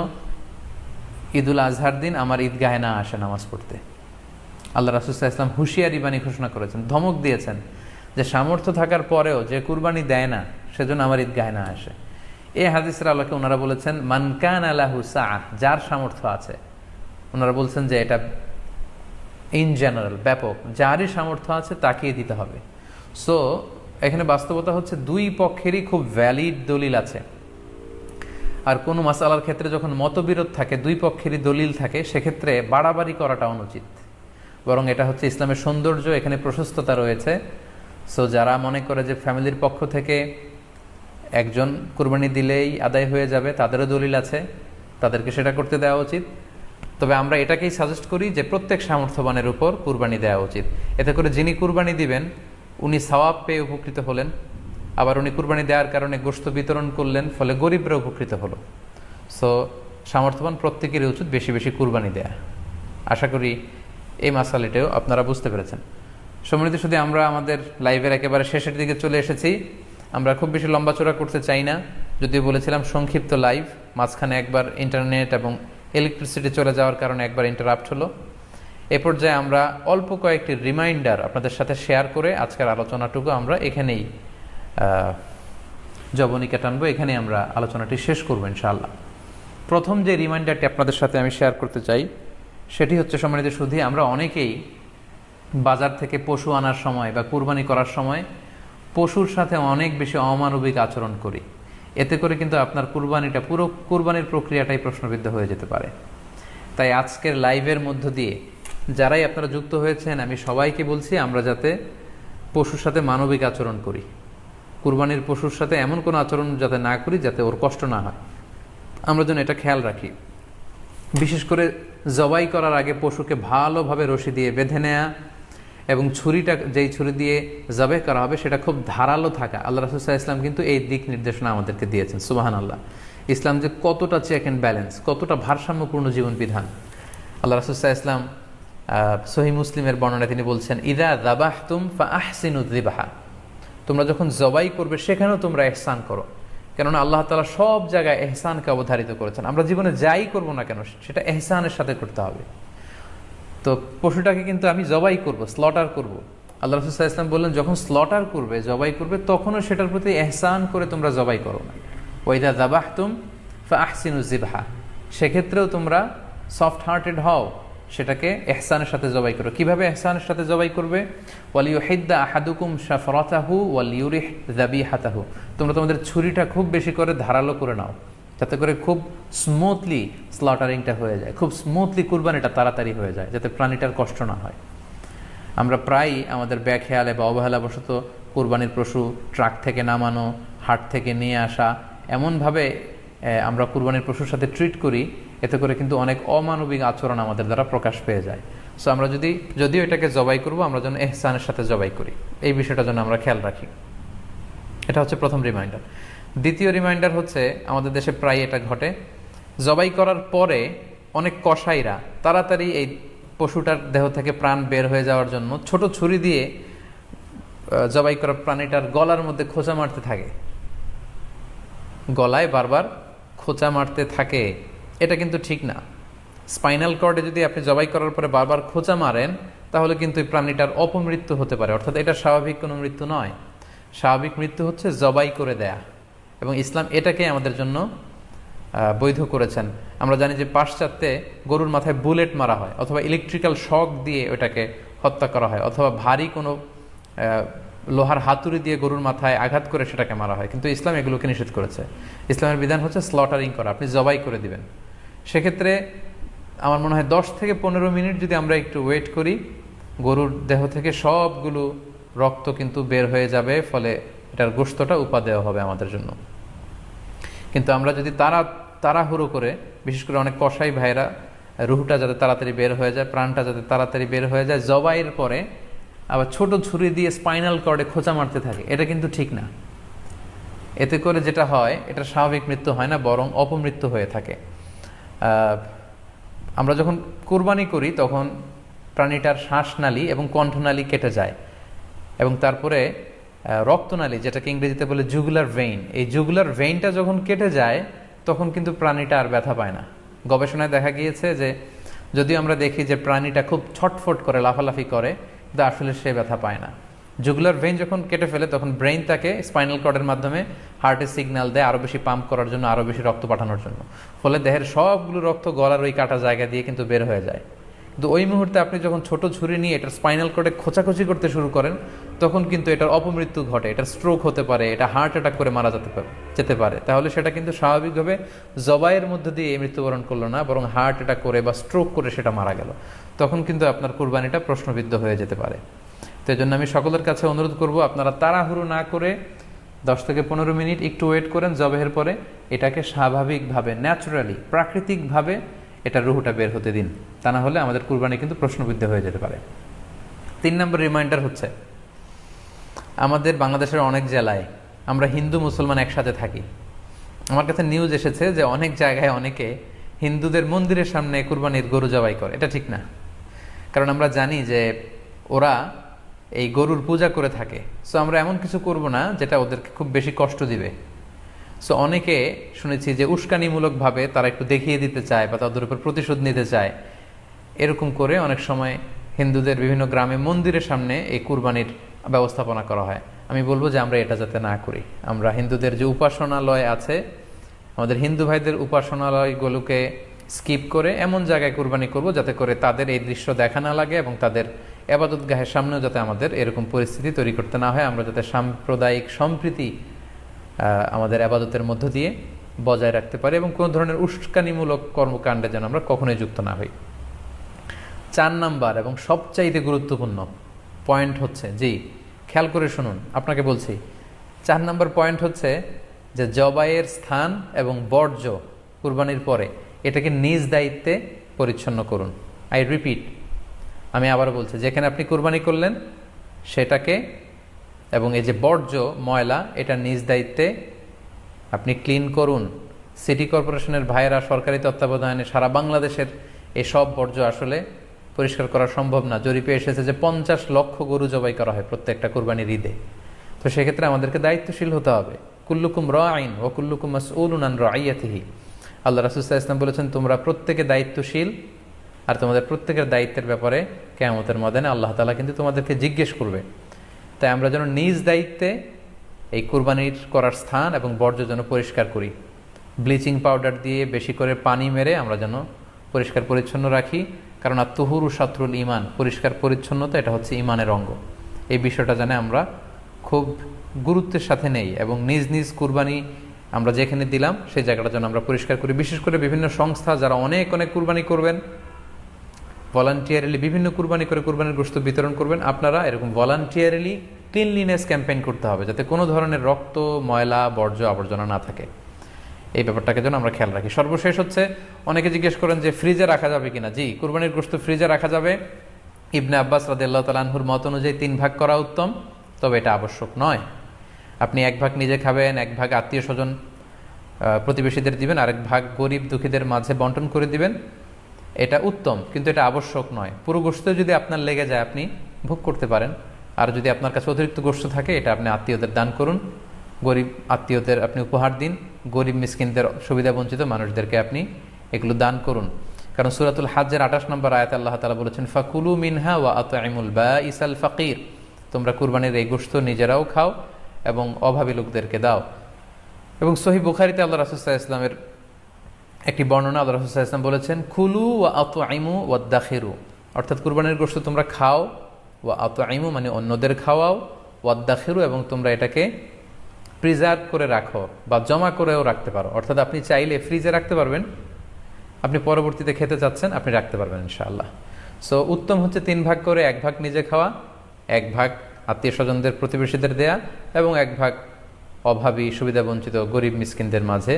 ঈদুল আজহার দিন আমার ঈদগাহে না আসে নামাজ পড়তে। আল্লাহ রাসূল সাল্লাল্লাহু আলাইহি ওয়াসাল্লাম হুঁশিয়ারি বাণী ঘোষণা করেছেন, ধমক দিয়েছেন যে সামর্থ্য থাকার পরেও যে কুরবানি দেয় না সেজন্য আমার ঈদগাহে না আসে। এই হাদিসের আলোকে ওনারা বলেছেন মান কানা লাহু সাআহ, যার সামর্থ্য আছে। ওনারা বলছেন যে এটা ইন জেনারেল, ব্যাপক, যারই সামর্থ্য আছে তাকেই দিতে হবে। সো এখানে বাস্তবতা হচ্ছে দুই পক্ষেরই খুব ভ্যালিড দলিল আছে। আর কোনো মাসালার ক্ষেত্রে যখন মতবিরোধ থাকে, দুই পক্ষেরই দলিল থাকে, সেক্ষেত্রে বাড়াবাড়ি করাটা অনুচিত। বরং এটা হচ্ছে ইসলামের সৌন্দর্য, এখানে প্রশস্ততা রয়েছে। সো যারা মনে করে যে ফ্যামিলির পক্ষ থেকে একজন কুরবানি দিলেই আদায় হয়ে যাবে, তাদেরও দলিল আছে, তাদেরকে সেটা করতে দেওয়া উচিত। তবে আমরা এটাকেই সাজেস্ট করি যে প্রত্যেক সামর্থ্যবানের উপর কুরবানি দেওয়া উচিত। এতে করে যিনি কুরবানি দিবেন উনি সওয়াব পেয়ে উপকৃত হলেন, আবার উনি কুরবানি দেওয়ার কারণে গোশত বিতরণ করলেন, ফলে গরিবরা উপকৃত হলো। সো সামর্থ্যবান প্রত্যেকেরই উচিত বেশি বেশি কুরবানি দেয়া। আশা করি এই মাসালাটাও আপনারা বুঝতে পেরেছেন। সম্মানিত শুধু আমরা আমাদের লাইভের একেবারে শেষের দিকে চলে এসেছি। আমরা খুব বেশি লম্বাচড়া করতে চাই না, যদিও বলেছিলাম সংক্ষিপ্ত লাইভ, মাঝখানে একবার ইন্টারনেট এবং ইলেকট্রিসিটি চলে যাওয়ার কারণে একবার ইন্টারাপ্ট হলো। এ পর্যায়ে আমরা অল্প কয়েকটি রিমাইন্ডার আপনাদের সাথে শেয়ার করে আজকের আলোচনাটুকু আমরা এখানেই জবনিকা টানবো, এখানেই আমরা আলোচনাটি শেষ করবো ইনশাআল্লাহ। প্রথম যে রিমাইন্ডারটি আপনাদের সাথে আমি শেয়ার করতে চাই সেটি হচ্ছে, সম্মানিত শুধু আমরা অনেকেই বাজার থেকে পশু আনার সময় বা কুরবানি করার সময় পশুর সাথে অনেক বেশি অমানবিক আচরণ করি। এতে করে কিন্তু আপনার কুরবানিটা, পুরো কুরবানির প্রক্রিয়াটাই প্রশ্নবিদ্ধ হয়ে যেতে পারে। তাই আজকের লাইভের মধ্য দিয়ে যারাই আপনারা যুক্ত হয়েছেন, আমি সবাইকে বলছি আমরা যাতে পশুর সাথে মানবিক আচরণ করি, কুরবানির পশুর সাথে এমন কোনো আচরণ যাতে না করি যাতে ওর কষ্ট না হয়, আমরা যেন এটা খেয়াল রাখি। বিশেষ করে জবাই করার আগে পশুকে ভালোভাবে রশি দিয়ে বেঁধে নেয়া এবং ছুরিটা, যেই ছুরি দিয়ে জবাই করা হবে সেটা খুব ধারালো থাকা। আল্লাহ রাসূল সাল্লাল্লাহু আলাইহি ওয়াসাল্লাম কিন্তু এই দিক নির্দেশনা আমাদেরকে দিয়েছেন। সুবহানাল্লাহ, ইসলাম যে কতটা চেক অ্যান্ড ব্যালেন্স, কতটা ভারসাম্যপূর্ণ জীবন বিধান। আল্লাহ রাসূল সাল্লাল্লাহু আলাইহি ওয়াসাল্লাম সহিহ মুসলিমের বর্ণনায় তিনি বলছেন, ইযা যাবাহতুম ফাআহসিনুয যিবহা, তোমরা যখন জবাই করবে সেখানেও তোমরা ইহসান করো। কেননা আল্লাহ তাআলা সব জায়গায় ইহসানকে অবধারিত করেছেন। আমরা জীবনে যাই করব না কেন সেটা ইহসানের সাথে করতে হবে। তো পশুটাকে কিন্তু আমি জবাই করব, স্লটার করব, আল্লাহ রাসূল সাল্লাল্লাহু আলাইহি ওয়াসাল্লাম বললেন যখন স্লটার করবে, জবাই করবে, তখনও সেটার প্রতি ইহসান করে তোমরা জবাই করো না। ওয়া ইযা যাবাহতুম ফাআহসিনুয যিবহা, সেক্ষেত্রেও তোমরা সফট হার্টেড হও, সেটাকে ইহসানের সাথে জবাই করো। কিভাবে ইহসানের সাথে জবাই করবে? ওয়ালিউহিদ্দা আহাদুকুম শাফরাতাহু ওয়ালিউরিহ যাবিহাতাহু, তোমরা তোমাদের ছুরিটা খুব বেশি করে ধারালো করে নাও, যাতে করে খুব স্মুথলি স্লটারিংটা হয়ে যায়, খুব স্মুথলি কুরবানিটা তাড়াতাড়ি হয়ে যায়, যাতে প্রাণীটার কষ্ট না হয়। আমরা প্রায়ই আমাদের ব্যাখেয়ালে বা অবহেলাবশত কুরবানির পশু ট্রাক থেকে নামানো, হাট থেকে নিয়ে আসা, এমনভাবে আমরা কুরবানির পশুর সাথে ট্রিট করি, এতে করে কিন্তু অনেক অমানবিক আচরণ আমাদের দ্বারা প্রকাশ পেয়ে যায়। সো আমরা যদিও এটাকে জবাই করব, আমরা যেন ইহসানের সাথে জবাই করি, এই বিষয়টা যেন আমরা খেয়াল রাখি। এটা হচ্ছে প্রথম রিমাইন্ডার। দ্বিতীয় রিমাইন্ডার হচ্ছে, আমাদের দেশে প্রায় এটা ঘটে, জবাই করার পরে অনেক কসাইরা তাড়াতাড়ি এই পশুটার দেহ থেকে প্রাণ বের হয়ে যাওয়ার জন্য ছোট ছুরি দিয়ে জবাই করা প্রাণীটার গলার মধ্যে খোঁচা মারতে থাকে, গলায় বারবার খোঁচা মারতে থাকে। এটা কিন্তু ঠিক না। স্পাইনাল কর্ডে যদি আপনি জবাই করার পরে বারবার খোঁচা মারেন, তাহলে কিন্তু এই প্রাণীটার অপমৃত্যু হতে পারে, অর্থাৎ এটা স্বাভাবিক কোনো মৃত্যু নয়। স্বাভাবিক মৃত্যু হচ্ছে জবাই করে দেয়া, এবং ইসলাম এটাকে আমাদের জন্য বৈধ করেছেন। আমরা জানি যে পাশ্চাত্যে গরুর মাথায় বুলেট মারা হয়, অথবা ইলেকট্রিক্যাল শক দিয়ে ওটাকে হত্যা করা হয়, অথবা ভারী কোনো লোহার হাতুড়ি দিয়ে গরুর মাথায় আঘাত করে সেটাকে মারা হয়। কিন্তু ইসলাম এগুলোকে নিষেধ করেছে। ইসলামের বিধান হচ্ছে স্লটারিং করা, আপনি জবাই করে দিবেন। সেক্ষেত্রে আমার মনে হয় 10 থেকে 15 মিনিট যদি আমরা একটু ওয়েট করি, গরুর দেহ থেকে সবগুলো রক্ত কিন্তু বের হয়ে যাবে, ফলে এটার গোশতটা উপাদেয় হবে আমাদের জন্য। কিন্তু আমরা যদি তাড়াহুড়ো করে, বিশেষ করে অনেক কসাই ভাইরা রুহটা যাতে তাড়াতাড়ি বের হয়ে যায়, প্রাণটা যাতে তাড়াতাড়ি বের হয়ে যায়, জবাইয়ের পরে আবার ছোট ছুরি দিয়ে স্পাইনাল কর্ডে খোঁচা মারতে থাকে, এটা কিন্তু ঠিক না। এতে করে যেটা হয়, এটা স্বাভাবিক মৃত্যু হয় না, বরং অপমৃত্যু হয়ে থাকে। আমরা যখন কুরবানি করি তখন প্রাণীটার শ্বাসনালী এবং কণ্ঠনালী কেটে যায়, এবং তারপরে রক্তনালী, যেটাকে ইংরেজিতে বলে জুগুলার ভেইন, এই জুগুলার ভেইনটা যখন কেটে যায় তখন কিন্তু প্রাণীটা আর ব্যথা পায় না। গবেষণায় দেখা গিয়েছে যে যদিও আমরা দেখি যে প্রাণীটা খুব ছটফট করে, লাফালাফি করে, কিন্তু আসলে সে ব্যথা পায় না। জুগুলার ভেইন যখন কেটে ফেলে তখন ব্রেইন তাকে স্পাইনাল কর্ডের মাধ্যমে হার্টে সিগন্যাল দেয় আরও বেশি পাম্প করার জন্য, আরও বেশি রক্ত পাঠানোর জন্য। ফলে দেহের সবগুলো রক্ত গলার ওই কাটা জায়গা দিয়ে কিন্তু বের হয়ে যায়। কিন্তু ওই মুহূর্তে আপনি যখন ছোট ছুরি নিয়ে এটার স্পাইনাল কর্ডে খোঁচাখুচি করতে শুরু করেন, তখন কিন্তু এটার অপমৃত্যু ঘটে, এটার স্ট্রোক হতে পারে, এটা হার্ট অ্যাটাক করে মারা যেতে পারে। তাহলে সেটা কিন্তু স্বাভাবিকভাবে জবাইয়ের মধ্যে দিয়ে মৃত্যুবরণ করলো না, বরং হার্ট অ্যাটাক করে বা স্ট্রোক করে সেটা মারা গেল। তখন কিন্তু আপনার কুরবানিটা প্রশ্নবিদ্ধ হয়ে যেতে পারে। তো এই জন্য আমি সকলের কাছে অনুরোধ করব, আপনারা তাড়াহুড়ো না করে 10 থেকে 15 মিনিট একটু ওয়েট করেন জবাইয়ের পরে, এটাকে স্বাভাবিকভাবে, ন্যাচারালি, প্রাকৃতিকভাবে এটা রুহটা বের হতে দিন। তা না হলে আমাদের কুরবানি কিন্তু প্রশ্নবিদ্ধ হয়ে যেতে পারে। 3 নম্বর রিমাইন্ডার হচ্ছে, আমাদের বাংলাদেশের অনেক জেলায় আমরা হিন্দু মুসলমান একসাথে থাকি। আমার কাছে নিউজ এসেছে যে অনেক জায়গায় অনেকে হিন্দুদের মন্দিরের সামনে কুরবানির গরু জবাই করে। এটা ঠিক না, কারণ আমরা জানি যে ওরা এই গরুর পূজা করে থাকে। সো আমরা এমন কিছু করব না যেটা ওদেরকে খুব বেশি কষ্ট দিবে। সো অনেকে শুনেছি যে উস্কানিমূলকভাবে তারা একটু দেখিয়ে দিতে চায় বা তাদের উপর প্রতিশোধ নিতে চায়, এরকম করে অনেক সময় হিন্দুদের বিভিন্ন গ্রামে মন্দিরের সামনে এই কুরবানির ব্যবস্থাপনা করা হয়। আমি বলবো যে আমরা এটা যাতে না করি। আমরা হিন্দুদের যে উপাসনালয় আছে, আমাদের হিন্দু ভাইদের উপাসনালয়গুলোকে স্কিপ করে এমন জায়গায় কুরবানি করব যাতে করে তাদের এই দৃশ্য দেখা না লাগে এবং তাদের এবাদতগাহের সামনেও যাতে আমাদের এরকম পরিস্থিতি তৈরি করতে না হয়। আমরা যাতে সাম্প্রদায়িক সম্প্রীতি আমাদের আবাদতের মধ্য দিয়ে বজায় রাখতে পারি এবং কোনো ধরনের উস্কানিমূলক কর্মকাণ্ডে যেন আমরা কখনোই যুক্ত না হই। 4 নাম্বার এবং সবচাইতে গুরুত্বপূর্ণ পয়েন্ট হচ্ছে, জি খেয়াল করে শুনুন, আপনাকে বলছি 4 নাম্বার পয়েন্ট হচ্ছে যে জবাইয়ের স্থান এবং বর্জ্য কুরবানির পরে এটাকে নিজ দায়িত্বে পরিচ্ছন্ন করুন। আই রিপিট, আমি আবারও বলছি, যেখানে আপনি কুরবানি করলেন সেটাকে এবং এই যে বর্জ্য ময়লা এটা নিজ দায়িত্বে আপনি ক্লিন করুন। সিটি কর্পোরেশনের ভাইয়েরা সরকারি তত্ত্বাবধানে সারা বাংলাদেশের এই সব বর্জ্য আসলে পরিষ্কার করা সম্ভব না। জরিপে এসেছে যে 50 লক্ষ গরু জবাই করা হয় প্রত্যেকটা কুরবানির ঈদে। তো সেক্ষেত্রে আমাদেরকে দায়িত্বশীল হতে হবে। কুল্লুকুম রাঈন ওয়া কুল্লুকুম মাসউলুন আন রাইয়াতিহি। আল্লাহ রাসূল সাল্লাল্লাহু আলাইহি ওয়াসাল্লাম বলেছেন, তোমরা প্রত্যেকে দায়িত্বশীল আর তোমাদের প্রত্যেকের দায়িত্বের ব্যাপারে কিয়ামতের ময়দানে আল্লাহ তাআলা কিন্তু তোমাদেরকে জিজ্ঞেস করবে। তাই আমরা যেন নিজ দায়িত্বে এই কুরবানির করার স্থান এবং বর্জ্য যেন পরিষ্কার করি। ব্লিচিং পাউডার দিয়ে বেশি করে পানি মেরে আমরা যেন পরিষ্কার পরিচ্ছন্ন রাখি, কারণ আত-তুহুরু শাতরুল ঈমান, পরিষ্কার পরিচ্ছন্নতা এটা হচ্ছে ঈমানের অঙ্গ। এই বিষয়টা যেন আমরা খুব গুরুত্বের সাথে নেই এবং নিজ নিজ কুরবানি আমরা যেখানে দিলাম সেই জায়গাটা যেন আমরা পরিষ্কার করি। বিশেষ করে বিভিন্ন সংস্থা যারা অনেক অনেক কুরবানি করবেন, ভলান্টিয়ারিলি বিভিন্ন কুরবানি করে কুরবানির গোশত বিতরণ করবেন, আপনারা এরকম ভলান্টিয়ারিলি ক্লিনলিনেস ক্যাম্পেইন করতে হবে যাতে কোনো ধরনের রক্ত, ময়লা, বর্জ্য, আবর্জনা না থাকে। এই ব্যাপারটাকে যেন আমরা খেয়াল রাখি। সর্বশেষ হচ্ছে, অনেকে জিজ্ঞেস করেন যে ফ্রিজে রাখা যাবে কিনা। জি, কুরবানির গোশত ফ্রিজে রাখা যাবে। ইবনে আব্বাস রাদিয়াল্লাহু তাআলা আনহুর মত অনুযায়ী 3 ভাগ করা উত্তম, তবে এটা আবশ্যক নয়। আপনি 1 ভাগ নিজে খাবেন, 1 ভাগ আত্মীয় স্বজন প্রতিবেশীদের দিবেন, আরেক ভাগ গরিব দুঃখীদের মাঝে বন্টন করে দিবেন, এটা উত্তম, কিন্তু এটা আবশ্যক নয়। পুরো গোশত যদি আপনার লেগে যায় আপনি ভোগ করতে পারেন, আর যদি আপনার কাছে অতিরিক্ত গোশত থাকে এটা আপনি আত্মীয়দের দান করুন, গরিব আত্মীয়দের আপনি উপহার দিন, গরিব মিসকিনদের, সুবিধা বঞ্চিত মানুষদেরকে আপনি এগুলো দান করুন। কারণ সূরাতুল হজ্জের 28 নম্বর আয়াতে আল্লাহ তাআলা বলেছেন, ফাকুলু মিনহা ওয়া আত'ইমুল বাঈসাল ফাকির, তোমরা কুরবানির এই গোশত নিজেরাও খাও এবং অভাবী লোকদেরকে দাও। এবং সহিহ বুখারীতে আল্লাহ রাসূল সাল্লাল্লাহু আলাইহি ওয়াসাল্লামের একটি বর্ণনা, আল্লাহ রাসূল সাল্লাল্লাহু আলাইহি ওয়াসাল্লাম বলেছেন, কুলু ওয়া আত'ইমু ওয়াদ্দাখিরু, অর্থাৎ কুরবানির গোশত তোমরা খাও, ওয়া আত'ইমু মানে অন্যদের খাওয়াও, ওয়াদ্দাখিরু এবং তোমরা এটাকে প্রিজার্ভ করে রাখো বা জমা করেও রাখতে পারো। অর্থাৎ আপনি চাইলে ফ্রিজে রাখতে পারবেন, আপনি পরবর্তীতে খেতে চাচ্ছেন আপনি রাখতে পারবেন ইনশাআল্লাহ। সো উত্তম হচ্ছে 3 ভাগ করে 1 ভাগ নিজে খাওয়া, 1 ভাগ আত্মীয় স্বজনদের, প্রতিবেশীদের দেয়া এবং 1 ভাগ অভাবী, সুবিধা বঞ্চিত, গরিব মিসকিনদের মাঝে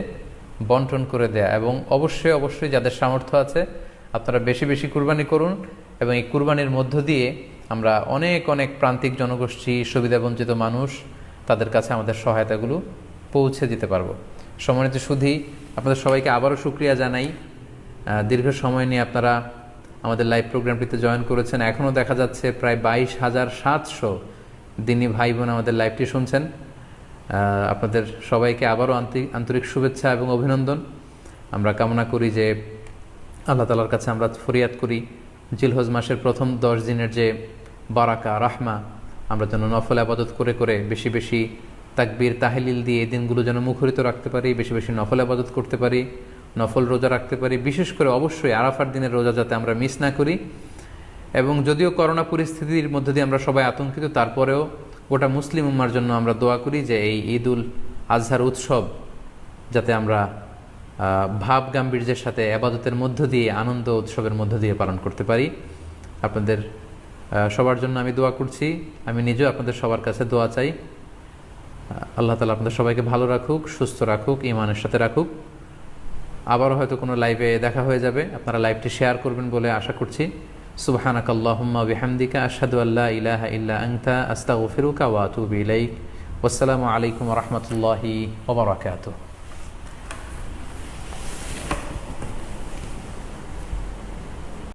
বন্টন করে দেয়া। এবং অবশ্যই অবশ্যই যাদের সামর্থ্য আছে আপনারা বেশি বেশি কুরবানি করুন এবং এই কুরবানির মধ্য দিয়ে আমরা অনেক অনেক প্রান্তিক জনগোষ্ঠী, সুবিধা বঞ্চিত মানুষ, তাদের কাছে আমাদের সহায়তাগুলো পৌঁছে দিতে পারবো। সম্মানিত সুধী, আপনাদের সবাইকে আবারও শুকরিয়া জানাই। দীর্ঘ সময় নিয়ে আপনারা আমাদের লাইভ প্রোগ্রামটিতে জয়েন করেছেন। এখনও দেখা যাচ্ছে প্রায় 22,700 দিনী ভাই বোন আমাদের লাইভটি শুনছেন। আপনাদের সবাইকে আবারও আন্তরিক শুভেচ্ছা এবং অভিনন্দন। আমরা কামনা করি যে আল্লাহ তাআলার কাছে আমরা ফরিয়াদ করি জিলহজ মাসের প্রথম 10 দিনের যে বারাকা, রাহমা, আমরা যেন নফল আবাদত করে করে বেশি বেশি তাকবীর, তাহলিল দিয়ে এই দিনগুলো যেন মুখরিত রাখতে পারি, বেশি বেশি নফল আবাদত করতে পারি, নফল রোজা রাখতে পারি। বিশেষ করে অবশ্যই আরাফার দিনের রোজা যাতে আমরা মিস না করি। এবং যদিও করোনা পরিস্থিতির মধ্যে দিয়ে আমরা সবাই আতঙ্কিত, তারপরেও গোটা মুসলিম উম্মার জন্য আমরা দোয়া করি যে এই ঈদুল আজহার উৎসব যাতে আমরা ভাব গাম্ভীর্যের সাথে আবাদতের মধ্য দিয়ে, আনন্দ উৎসবের মধ্য দিয়ে পালন করতে পারি। আপনাদের সবার জন্য আমি দোয়া করছি, আমি নিজেও আপনাদের সবার কাছে দোয়া চাই। আল্লাহ তাআলা আপনাদের সবাইকে ভালো রাখুক, সুস্থ রাখুক, ঈমানের সাথে রাখুক। আবারও হয়তো কোনো লাইভে দেখা হয়ে যাবে, আপনারা লাইভটি শেয়ার করবেন বলে আশা করছি। সুবহানাকাল্লাহুম্মা বিহামদিকা আশহাদু আল্লা ইলাহা ইল্লা আনতা আস্তাগফিরুকা ওয়া আতুবু ইলাইক। ওয়াসসালামু আলাইকুম ওয়া রাহমাতুল্লাহি ওয়া বারাকাতুহু।